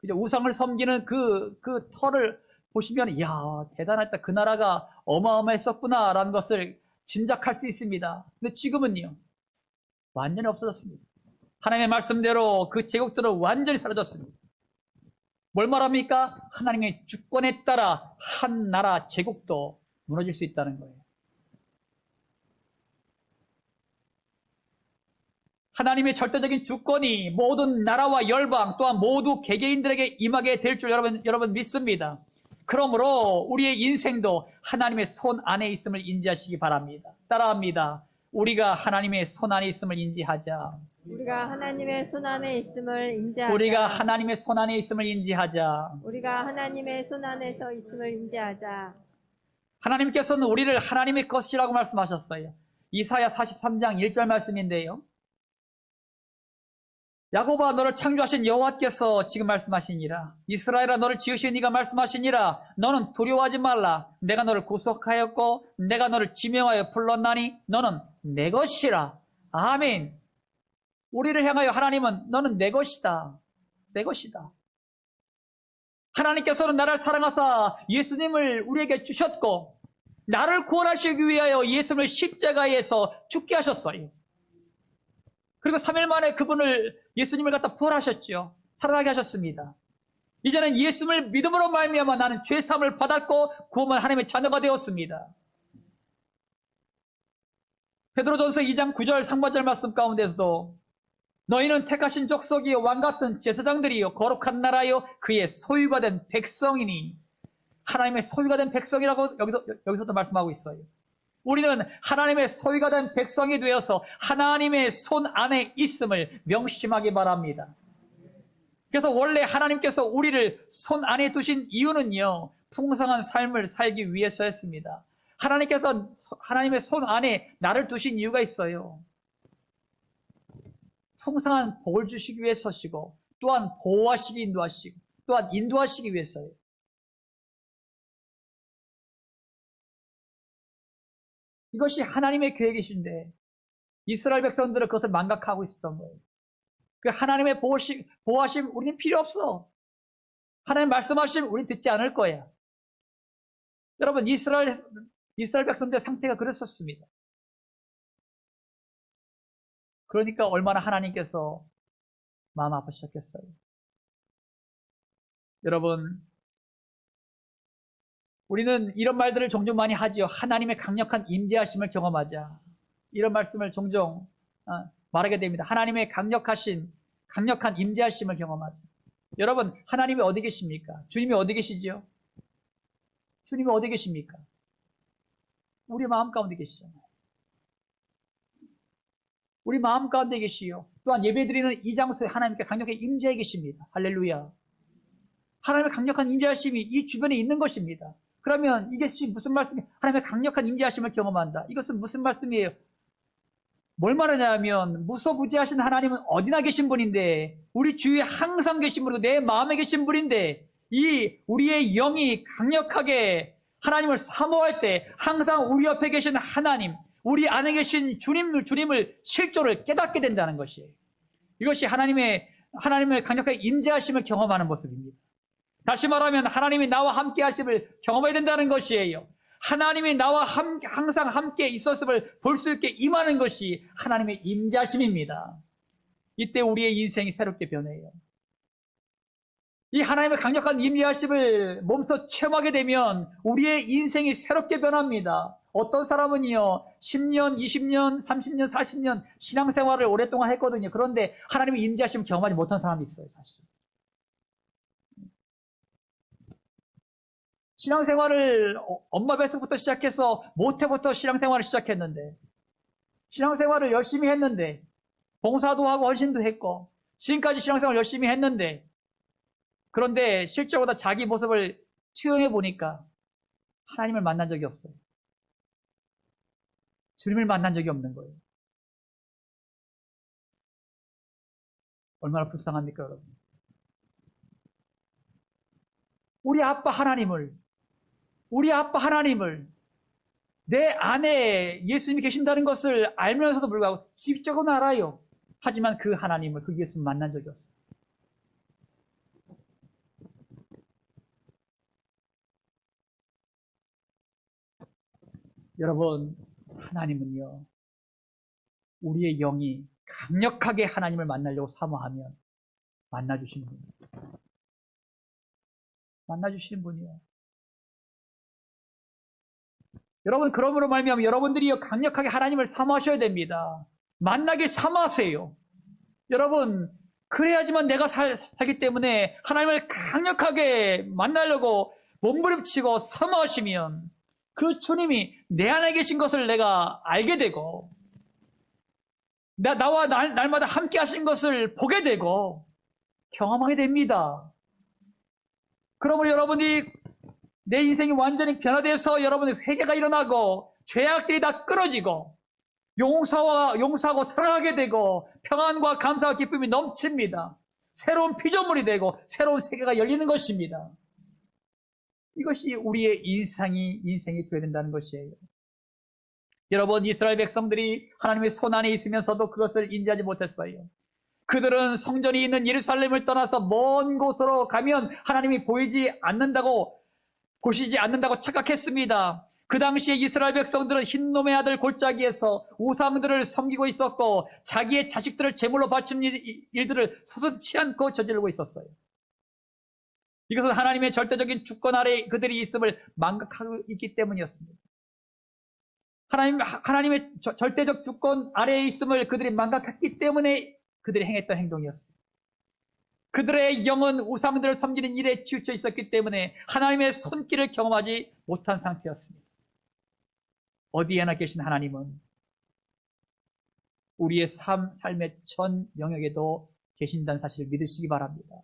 그죠? 우상을 섬기는 그 터를 보시면, 이야, 대단했다. 그 나라가 어마어마했었구나라는 것을 짐작할 수 있습니다. 근데 지금은요, 완전히 없어졌습니다. 하나님의 말씀대로 그 제국들은 완전히 사라졌습니다. 뭘 말합니까? 하나님의 주권에 따라 한 나라 제국도 무너질 수 있다는 거예요. 하나님의 절대적인 주권이 모든 나라와 열방 또한 모두 개개인들에게 임하게 될 줄 여러분 믿습니다. 그러므로 우리의 인생도 하나님의 손 안에 있음을 인지하시기 바랍니다. 따라합니다. 우리가 하나님의 손 안에 있음을 인지하자. 우리가 하나님의 손 안에 있음을 인지하자. 우리가 하나님의 손 안에 있음을 인지하자. 우리가 하나님의 손 안에서 있음을 인지하자. 하나님께서는 우리를 하나님의 것이라고 말씀하셨어요. 이사야 43장 1절 말씀인데요. 야곱아, 너를 창조하신 여호와께서 지금 말씀하시니라. 이스라엘아, 너를 지으신 이가 말씀하시니라. 너는 두려워하지 말라. 내가 너를 구속하였고 내가 너를 지명하여 불렀나니 너는 내 것이라. 아멘. 우리를 향하여 하나님은 너는 내 것이다. 내 것이다. 하나님께서는 나를 사랑하사 예수님을 우리에게 주셨고 나를 구원하시기 위하여 예수님을 십자가에서 죽게 하셨어요. 그리고 3일 만에 예수님을 갖다 부활하셨죠. 살아나게 하셨습니다. 이제는 예수님을 믿음으로 말미암아 나는 죄사함을 받았고 구원받은 하나님의 자녀가 되었습니다. 베드로전서 2장 9절 상반절 말씀 가운데서도 너희는 택하신 족속이요 왕같은 제사장들이요 거룩한 나라요 그의 소유가 된 백성이니. 하나님의 소유가 된 백성이라고 여기서도 말씀하고 있어요. 우리는 하나님의 소유가 된 백성이 되어서 하나님의 손 안에 있음을 명심하기 바랍니다. 그래서 원래 하나님께서 우리를 손 안에 두신 이유는요, 풍성한 삶을 살기 위해서였습니다. 하나님께서 하나님의 손 안에 나를 두신 이유가 있어요. 풍성한 복을 주시기 위해서시고 또한 보호하시기 인도하시고 또한 인도하시기 위해서예요. 이것이 하나님의 계획이신데 이스라엘 백성들은 그것을 망각하고 있었던 거예요. 그 하나님의 보호하심 우리는 필요 없어. 하나님 말씀하심 우리는 듣지 않을 거야. 여러분, 이스라엘 백성들의 상태가 그랬었습니다. 그러니까 얼마나 하나님께서 마음 아프셨겠어요. 여러분, 우리는 이런 말들을 종종 많이 하지요. 하나님의 강력한 임재하심을 경험하자. 이런 말씀을 종종 말하게 됩니다. 하나님의 강력한 임재하심을 경험하자. 여러분, 하나님이 어디 계십니까? 주님이 어디 계시죠? 주님이 어디 계십니까? 우리 마음 가운데 계시잖아요. 우리 마음 가운데 계시요. 또한 예배드리는 이 장소에 하나님께 강력하게 임재해 계십니다. 할렐루야. 하나님의 강력한 임재하심이 이 주변에 있는 것입니다. 그러면 이게 무슨 말씀이에요? 하나님의 강력한 임재하심을 경험한다. 이것은 무슨 말씀이에요? 뭘 말하냐면 무소부지하신 하나님은 어디나 계신 분인데 우리 주위에 항상 계신 분이고 내 마음에 계신 분인데 이 우리의 영이 강력하게 하나님을 사모할 때 항상 우리 옆에 계신 하나님, 우리 안에 계신 주님을 실조를 깨닫게 된다는 것이에요. 이것이 하나님의 강력하게 임재하심을 경험하는 모습입니다. 다시 말하면 하나님이 나와 함께 하심을 경험해야 된다는 것이에요. 하나님이 나와 항상 함께 있었음을 볼 수 있게 임하는 것이 하나님의 임재하심입니다. 이때 우리의 인생이 새롭게 변해요. 이 하나님의 강력한 임재하심을 몸소 체험하게 되면 우리의 인생이 새롭게 변합니다. 어떤 사람은요 10년, 20년, 30년, 40년 신앙생활을 오랫동안 했거든요. 그런데 하나님의 임재하심을 경험하지 못한 사람이 있어요. 사실 신앙생활을 엄마 뱃속부터 시작해서 모태부터 신앙생활을 시작했는데, 신앙생활을 열심히 했는데, 봉사도 하고 헌신도 했고, 지금까지 신앙생활을 열심히 했는데, 그런데 실제로 다 자기 모습을 투영해 보니까 하나님을 만난 적이 없어요. 주님을 만난 적이 없는 거예요. 얼마나 불쌍합니까, 여러분? 우리 아빠 하나님을 내 안에 예수님이 계신다는 것을 알면서도 불구하고 지적은 알아요. 하지만 그 하나님을, 그 예수님을 만난 적이 없어요. 여러분, 하나님은요, 우리의 영이 강력하게 하나님을 만나려고 사모하면 만나주시는 분이에요. 만나주시는 분이에요. 여러분, 그러므로 말미암아 여러분들이 강력하게 하나님을 사모하셔야 됩니다. 만나길 사모하세요. 여러분, 그래야지만 내가 살기 때문에 하나님을 강력하게 만나려고 몸부림치고 사모하시면 그 주님이 내 안에 계신 것을 내가 알게 되고, 나와 날마다 함께 하신 것을 보게 되고 경험하게 됩니다. 그러므로 여러분이 내 인생이 완전히 변화되어서 여러분의 회개가 일어나고 죄악들이 다 끊어지고 용서하고 사랑하게 되고 평안과 감사와 기쁨이 넘칩니다. 새로운 피조물이 되고 새로운 세계가 열리는 것입니다. 이것이 우리의 인생이 되어야 된다는 것이에요. 여러분, 이스라엘 백성들이 하나님의 손 안에 있으면서도 그것을 인지하지 못했어요. 그들은 성전이 있는 예루살렘을 떠나서 먼 곳으로 가면 하나님이 보시지 않는다고 착각했습니다. 그 당시에 이스라엘 백성들은 흰놈의 아들 골짜기에서 우상들을 섬기고 있었고 자기의 자식들을 제물로 바치는 일들을 서슴지 않고 저지르고 있었어요. 이것은 하나님의 절대적인 주권 아래 그들이 있음을 망각하고 있기 때문이었습니다. 하나님의 절대적 주권 아래에 있음을 그들이 망각했기 때문에 그들이 행했던 행동이었습니다. 그들의 영은 우상들을 섬기는 일에 치우쳐 있었기 때문에 하나님의 손길을 경험하지 못한 상태였습니다. 어디에나 계신 하나님은 우리의 삶의 전 영역에도 계신다는 사실을 믿으시기 바랍니다.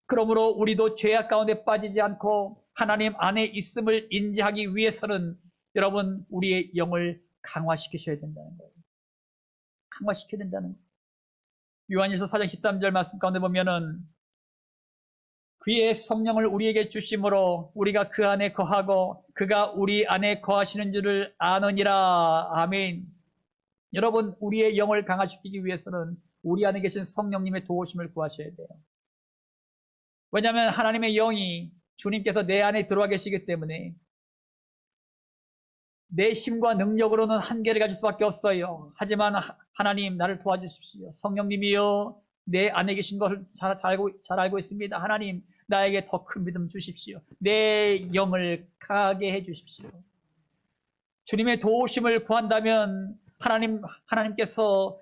그러므로 우리도 죄악 가운데 빠지지 않고 하나님 안에 있음을 인지하기 위해서는 여러분, 우리의 영을 강화시키셔야 된다는 거예요. 강화시켜야 된다는 거예요. 요한일서 4장 13절 말씀 가운데 보면은 그의 성령을 우리에게 주심으로 우리가 그 안에 거하고 그가 우리 안에 거하시는 줄을 아느니라. 아멘. 여러분, 우리의 영을 강화시키기 위해서는 우리 안에 계신 성령님의 도우심을 구하셔야 돼요. 왜냐하면 하나님의 영이 주님께서 내 안에 들어와 계시기 때문에 내 힘과 능력으로는 한계를 가질 수밖에 없어요. 하지만 하나님, 나를 도와주십시오. 성령님이요, 내 안에 계신 것을 잘 알고 있습니다. 하나님, 나에게 더 큰 믿음 주십시오. 내 영을 강하게 해주십시오. 주님의 도우심을 구한다면 하나님께로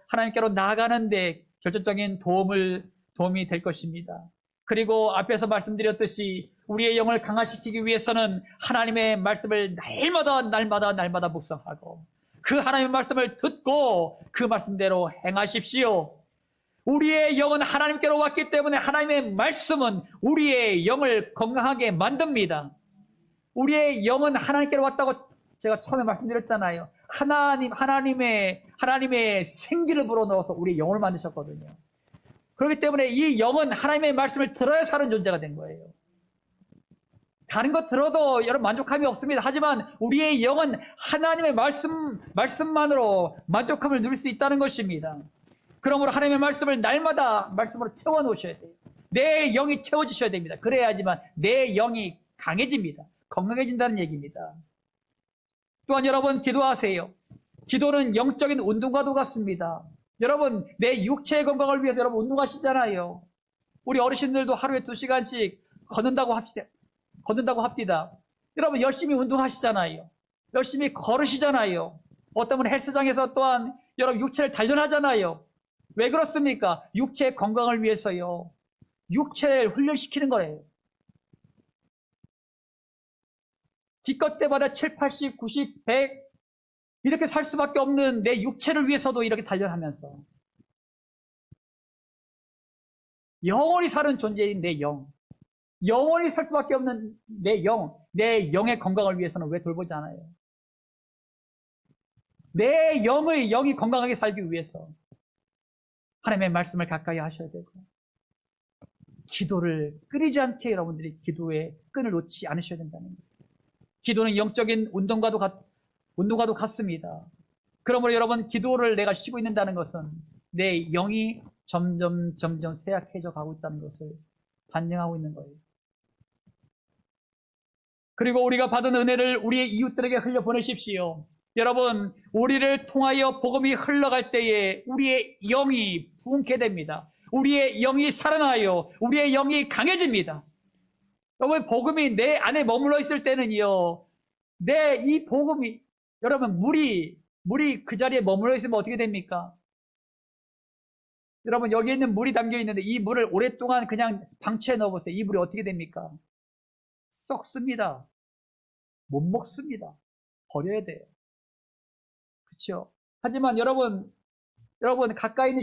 나아가는데 결정적인 도움이 될 것입니다. 그리고 앞에서 말씀드렸듯이 우리의 영을 강화시키기 위해서는 하나님의 말씀을 날마다 묵상하고 그 하나님의 말씀을 듣고 그 말씀대로 행하십시오. 우리의 영은 하나님께로 왔기 때문에 하나님의 말씀은 우리의 영을 건강하게 만듭니다. 우리의 영은 하나님께로 왔다고 제가 처음에 말씀드렸잖아요. 하나님의 생기를 불어넣어서 우리의 영을 만드셨거든요. 그렇기 때문에 이 영은 하나님의 말씀을 들어야 사는 존재가 된 거예요. 다른 것 들어도 여러분 만족함이 없습니다. 하지만 우리의 영은 하나님의 말씀만으로 만족함을 누릴 수 있다는 것입니다. 그러므로 하나님의 말씀을 날마다 말씀으로 채워 놓으셔야 돼요. 내 영이 채워지셔야 됩니다. 그래야지만 내 영이 강해집니다. 건강해진다는 얘기입니다. 또한 여러분, 기도하세요. 기도는 영적인 운동과도 같습니다. 여러분, 내 육체의 건강을 위해서 여러분 운동하시잖아요. 우리 어르신들도 하루에 2시간씩 걷는다고 합디다. 여러분, 열심히 운동하시잖아요. 열심히 걸으시잖아요. 어떤 분은 헬스장에서 또한 여러분 육체를 단련하잖아요. 왜 그렇습니까? 육체의 건강을 위해서요. 육체를 훈련시키는 거예요. 기껏 때마다 7, 80, 90, 100 이렇게 살 수밖에 없는 내 육체를 위해서도 이렇게 단련하면서 영원히 사는 존재인 내 영, 영원히 살 수밖에 없는 내 영의 건강을 위해서는 왜 돌보지 않아요? 내 영이 건강하게 살기 위해서 하나님의 말씀을 가까이 하셔야 되고, 기도를 끊이지 않게 여러분들이 기도의 끈을 놓지 않으셔야 된다는 거예요. 기도는 영적인 운동과도 같습니다. 그러므로 여러분, 기도를 내가 쉬고 있는다는 것은 내 영이 점점 쇠약해져 가고 있다는 것을 반증하고 있는 거예요. 그리고 우리가 받은 은혜를 우리의 이웃들에게 흘려보내십시오. 여러분, 우리를 통하여 복음이 흘러갈 때에 우리의 영이 부흥케 됩니다. 우리의 영이 살아나요. 우리의 영이 강해집니다. 여러분, 복음이 내 안에 머물러 있을 때는요, 내 이 복음이, 여러분, 물이 그 자리에 머물러 있으면 어떻게 됩니까? 여러분, 여기 있는 물이 담겨 있는데 이 물을 오랫동안 그냥 방치해 넣어보세요. 이 물이 어떻게 됩니까? 썩습니다. 못 먹습니다. 버려야 돼요. 그렇죠? 하지만 여러분 가까이 있는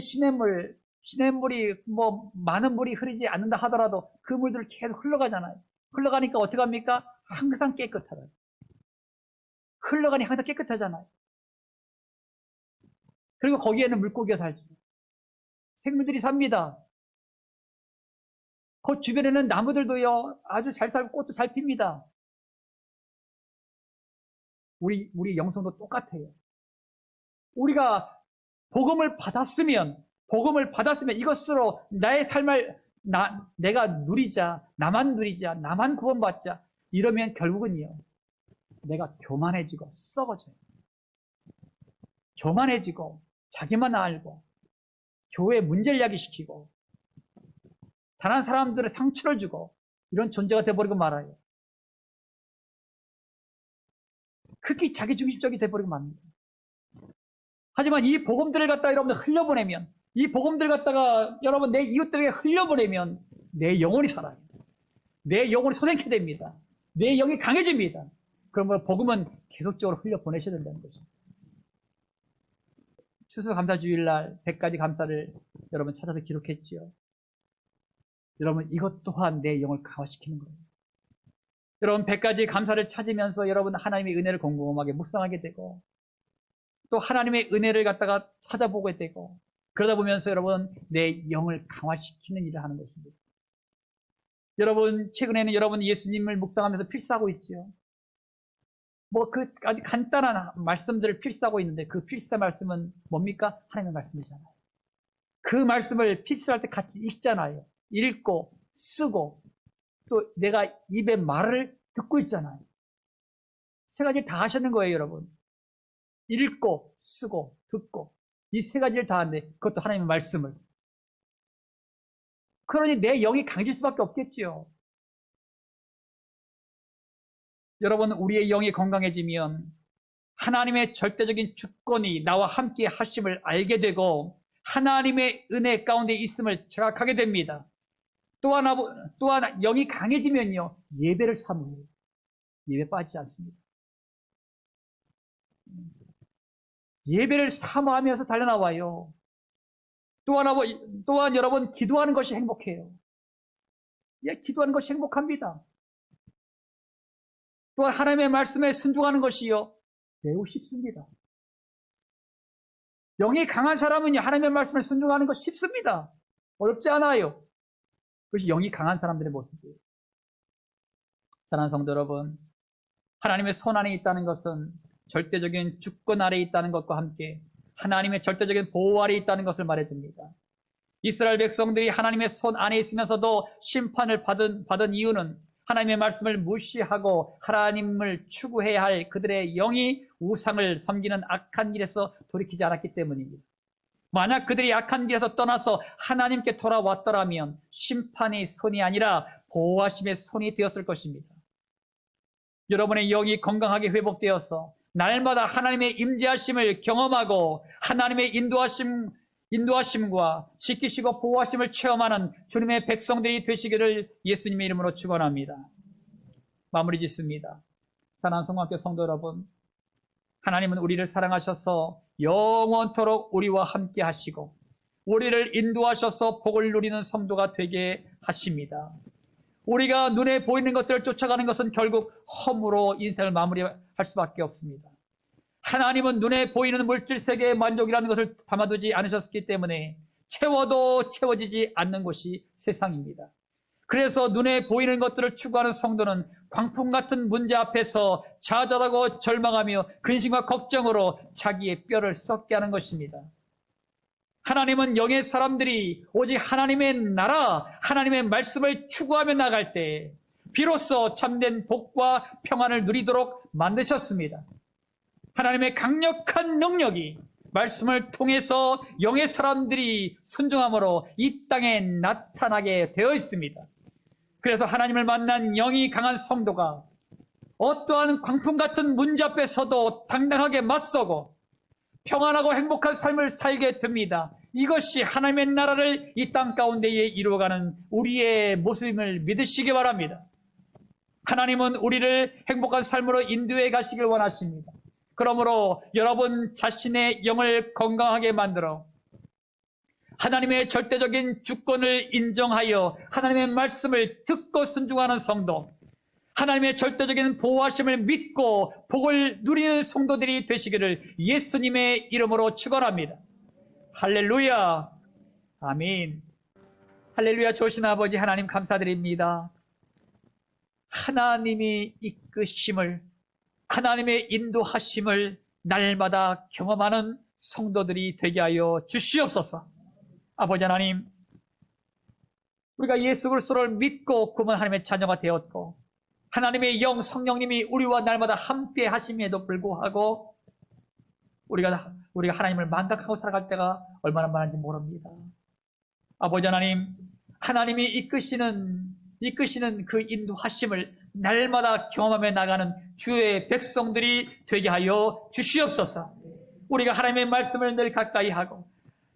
시냇물이 뭐 많은 물이 흐르지 않는다 하더라도 그 물들을 계속 흘러가잖아요. 흘러가니까 어떻게 합니까? 항상 깨끗하다. 흘러가니 항상 깨끗하잖아요. 그리고 거기에는 물고기가 살죠. 생물들이 삽니다. 그 주변에는 나무들도요, 아주 잘 살고 꽃도 잘 핍니다. 우리 영성도 똑같아요. 우리가 복음을 받았으면 이것으로 나의 삶을 내가 누리자, 나만 구원받자, 이러면 결국은요, 내가 교만해지고 썩어져요. 교만해지고 자기만 알고 교회에 문제를 야기시키고 다른 사람들의 상처를 주고 이런 존재가 되어버리고 말아요. 그렇게 자기중심적이 되어버리고 맙니다. 하지만 이 복음들을 갖다가 여러분들 흘려보내면, 이 복음들 갖다가 여러분 내 이웃들에게 흘려보내면 내 영혼이 살아요. 내 영혼이 소생케 됩니다. 내 영이 강해집니다. 그러면 복음은 계속적으로 흘려보내셔야 된다는 거죠. 추수감사주일날 100가지 감사를 여러분 찾아서 기록했지요. 여러분, 이것 또한 내 영을 강화시키는 거예요. 여러분, 100가지 감사를 찾으면서 여러분 하나님의 은혜를 곰곰하게 묵상하게 되고, 또 하나님의 은혜를 갖다가 찾아보게 되고, 그러다 보면서 여러분 내 영을 강화시키는 일을 하는 것입니다. 여러분, 최근에는 여러분 예수님을 묵상하면서 필사하고 있지요. 뭐 그 아주 간단한 말씀들을 필사하고 있는데, 그 필사 말씀은 뭡니까? 하나님의 말씀이잖아요. 그 말씀을 필사할 때 같이 읽잖아요. 읽고 쓰고 또 내가 입에 말을 듣고 있잖아요. 세 가지를 다 하시는 거예요, 여러분. 읽고 쓰고 듣고 이 세 가지를 다 하는데, 그것도 하나님의 말씀을. 그러니 내 영이 강해질 수밖에 없겠지요. 여러분, 우리의 영이 건강해지면 하나님의 절대적인 주권이 나와 함께 하심을 알게 되고 하나님의 은혜 가운데 있음을 자각하게 됩니다. 또 하나 영이 강해지면요, 예배를 사모해요. 예배 빠지지 않습니다. 예배를 사모하면서 달려나와요. 또한 여러분, 기도하는 것이 행복해요. 예, 기도하는 것이 행복합니다. 또한 하나님의 말씀에 순종하는 것이요, 매우 쉽습니다. 영이 강한 사람은요, 하나님의 말씀에 순종하는 것 쉽습니다. 어렵지 않아요. 그것이 영이 강한 사람들의 모습이에요. 사랑하는 성도 여러분, 하나님의 손 안에 있다는 것은 절대적인 주권 아래에 있다는 것과 함께 하나님의 절대적인 보호 아래에 있다는 것을 말해줍니다. 이스라엘 백성들이 하나님의 손 안에 있으면서도 심판을 받은 이유는 하나님의 말씀을 무시하고 하나님을 추구해야 할 그들의 영이 우상을 섬기는 악한 길에서 돌이키지 않았기 때문입니다. 만약 그들이 악한 길에서 떠나서 하나님께 돌아왔더라면 심판의 손이 아니라 보호하심의 손이 되었을 것입니다. 여러분의 영이 건강하게 회복되어서 날마다 하나님의 임재하심을 경험하고 하나님의 인도하심과 지키시고 보호하심을 체험하는 주님의 백성들이 되시기를 예수님의 이름으로 축원합니다. 마무리 짓습니다. 사랑하는 성공학교 성도 여러분, 하나님은 우리를 사랑하셔서 영원토록 우리와 함께 하시고 우리를 인도하셔서 복을 누리는 성도가 되게 하십니다. 우리가 눈에 보이는 것들을 쫓아가는 것은 결국 험으로 인생을 마무리할 수밖에 없습니다. 하나님은 눈에 보이는 물질 세계의 만족이라는 것을 담아두지 않으셨기 때문에 채워도 채워지지 않는 곳이 세상입니다. 그래서 눈에 보이는 것들을 추구하는 성도는 광풍 같은 문제 앞에서 좌절하고 절망하며 근심과 걱정으로 자기의 뼈를 썩게 하는 것입니다. 하나님은 영의 사람들이 오직 하나님의 나라, 하나님의 말씀을 추구하며 나갈 때 비로소 참된 복과 평안을 누리도록 만드셨습니다. 하나님의 강력한 능력이 말씀을 통해서 영의 사람들이 순종함으로 이 땅에 나타나게 되어 있습니다. 그래서 하나님을 만난 영이 강한 성도가 어떠한 광풍 같은 문제 앞에서도 당당하게 맞서고 평안하고 행복한 삶을 살게 됩니다. 이것이 하나님의 나라를 이 땅 가운데에 이루어가는 우리의 모습임을 믿으시기 바랍니다. 하나님은 우리를 행복한 삶으로 인도해 가시길 원하십니다. 그러므로 여러분 자신의 영을 건강하게 만들어 하나님의 절대적인 주권을 인정하여 하나님의 말씀을 듣고 순종하는 성도, 하나님의 절대적인 보호하심을 믿고 복을 누리는 성도들이 되시기를 예수님의 이름으로 축원합니다. 할렐루야. 아멘. 할렐루야. 좋으신 아버지 하나님 감사드립니다. 하나님이 이끄심을, 하나님의 인도하심을 날마다 경험하는 성도들이 되게 하여 주시옵소서. 아버지 하나님, 우리가 예수 그리스도를 믿고 구원 하나님의 자녀가 되었고 하나님의 영 성령님이 우리와 날마다 함께 하심에도 불구하고 우리가 하나님을 만각하고 살아갈 때가 얼마나 많은지 모릅니다. 아버지 하나님, 하나님이 이끄시는 그 인도하심을 날마다 경험하며 나가는 주의 백성들이 되게 하여 주시옵소서. 우리가 하나님의 말씀을 늘 가까이 하고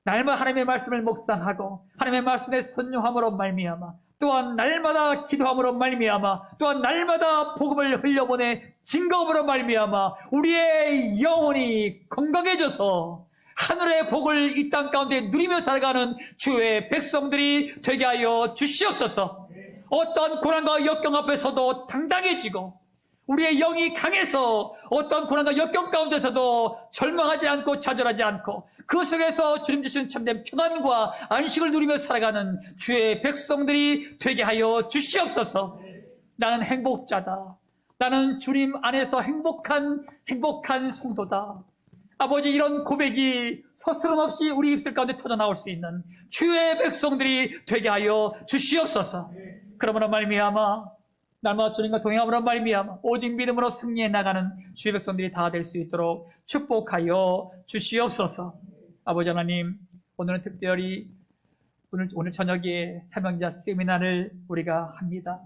날마다 하나님의 말씀을 묵상하고 하나님의 말씀에 순종함으로 말미암아 또한 날마다 기도함으로 말미암아 또한 날마다 복음을 흘려보내 증거함으로 말미암아 우리의 영혼이 건강해져서 하늘의 복을 이 땅 가운데 누리며 살아가는 주의 백성들이 되게 하여 주시옵소서. 어떤 고난과 역경 앞에서도 당당해지고 우리의 영이 강해서 어떤 고난과 역경 가운데서도 절망하지 않고 좌절하지 않고 그 속에서 주님 주신 참된 평안과 안식을 누리며 살아가는 주의 백성들이 되게 하여 주시옵소서. 나는 행복자다. 나는 주님 안에서 행복한 성도다. 아버지, 이런 고백이 서스럼 없이 우리 입술 가운데 터져나올 수 있는 주의 백성들이 되게 하여 주시옵소서. 그러므로 말미암아 날마다 주님과 동행함으로 말미암아 오직 믿음으로 승리해 나가는 주의 백성들이 다 될 수 있도록 축복하여 주시옵소서. 아버지 하나님, 오늘은 특별히 오늘 저녁에 사명자 세미나를 우리가 합니다.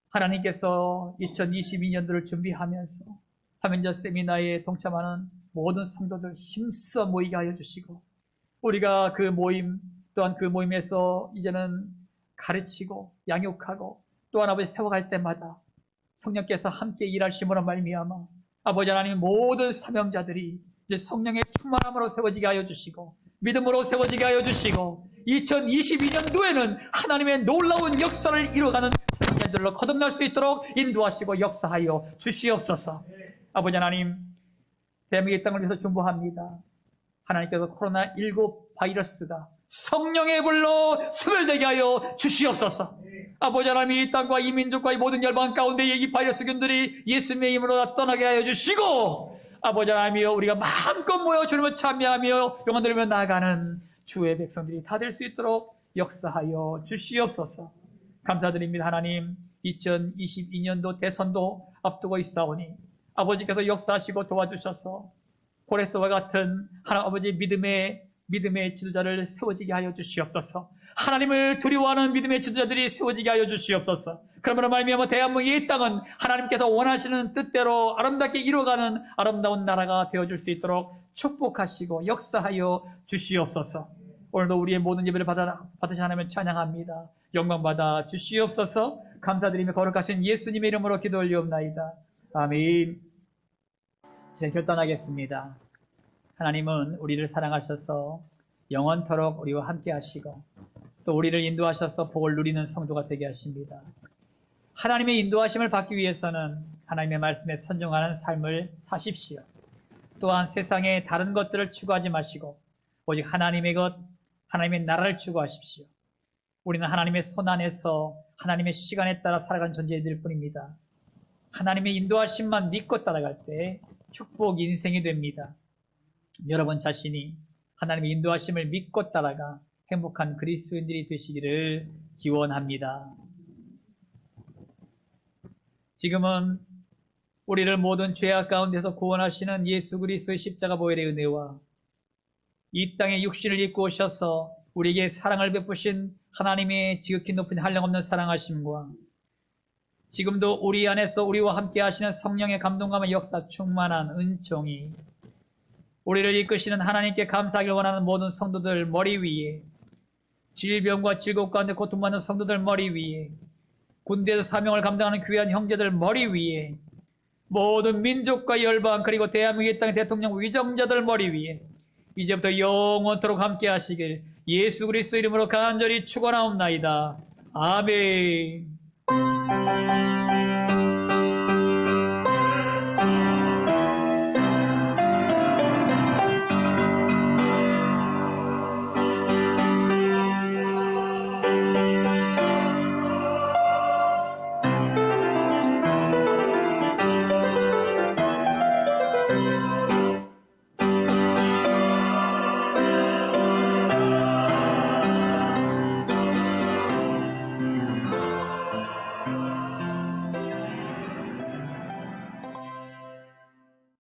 하나님께서 2022년도를 준비하면서 사명자 세미나에 동참하는 모든 성도들 힘써 모이게 하여 주시고 우리가 그 모임 또한 그 모임에서 이제는 가르치고 양육하고 또한 아버지 세워갈 때마다 성령께서 함께 일하심으로 말미암아 아버지 하나님 모든 사명자들이 이제 성령의 충만함으로 세워지게 하여 주시고 믿음으로 세워지게 하여 주시고 2022년도에는 하나님의 놀라운 역사를 이루어가는 사명자들로 거듭날 수 있도록 인도하시고 역사하여 주시옵소서. 아버지 하나님, 대한민국의 땅을 위해서 중보합니다. 하나님께서 코로나19 바이러스가 성령의 불로 소멸되게 하여 주시옵소서. 아버지 하나님, 이 땅과 이 민족과 이 모든 열방 가운데 이 바이러스균들이 예수님의 이름으로 다 떠나게 하여 주시고 아버지 하나님이여 우리가 마음껏 모여 주님을 참여하며 영원 들으며 나아가는 주의 백성들이 다 될 수 있도록 역사하여 주시옵소서. 감사드립니다. 하나님, 2022년도 대선도 앞두고 있사오니 아버지께서 역사하시고 도와주셔서 고레스와 같은 하나님 아버지 믿음의 지도자를 세워지게 하여 주시옵소서. 하나님을 두려워하는 믿음의 지도자들이 세워지게 하여 주시옵소서. 그러므로 말미암아 대한민국의 이 땅은 하나님께서 원하시는 뜻대로 아름답게 이루어가는 아름다운 나라가 되어줄 수 있도록 축복하시고 역사하여 주시옵소서. 오늘도 우리의 모든 예배를 받으시 하나님을 찬양합니다. 영광 받아 주시옵소서. 감사드리며 거룩하신 예수님의 이름으로 기도 올리옵나이다. 아멘. 이제 결단하겠습니다. 하나님은 우리를 사랑하셔서 영원토록 우리와 함께 하시고 또 우리를 인도하셔서 복을 누리는 성도가 되게 하십니다. 하나님의 인도하심을 받기 위해서는 하나님의 말씀에 선종하는 삶을 사십시오. 또한 세상의 다른 것들을 추구하지 마시고 오직 하나님의 것, 하나님의 나라를 추구하십시오. 우리는 하나님의 손 안에서 하나님의 시간에 따라 살아가는 존재들 뿐입니다. 하나님의 인도하심만 믿고 따라갈 때 축복 인생이 됩니다. 여러분 자신이 하나님의 인도하심을 믿고 따라가 행복한 그리스도인들이 되시기를 기원합니다. 지금은 우리를 모든 죄악 가운데서 구원하시는 예수 그리스도의 십자가 보혈의 은혜와 이 땅에 육신을 입고 오셔서 우리에게 사랑을 베푸신 하나님의 지극히 높은 한량없는 사랑하심과 지금도 우리 안에서 우리와 함께 하시는 성령의 감동감의 역사 충만한 은총이 우리를 이끄시는 하나님께 감사하길 원하는 모든 성도들 머리 위에, 질병과 질곡 가운데 고통받는 성도들 머리 위에, 군대에서 사명을 감당하는 귀한 형제들 머리 위에, 모든 민족과 열방 그리고 대한민국 땅의 대통령 위정자들 머리 위에 이제부터 영원토록 함께 하시길 예수 그리스도 이름으로 간절히 축원하옵나이다. 아멘.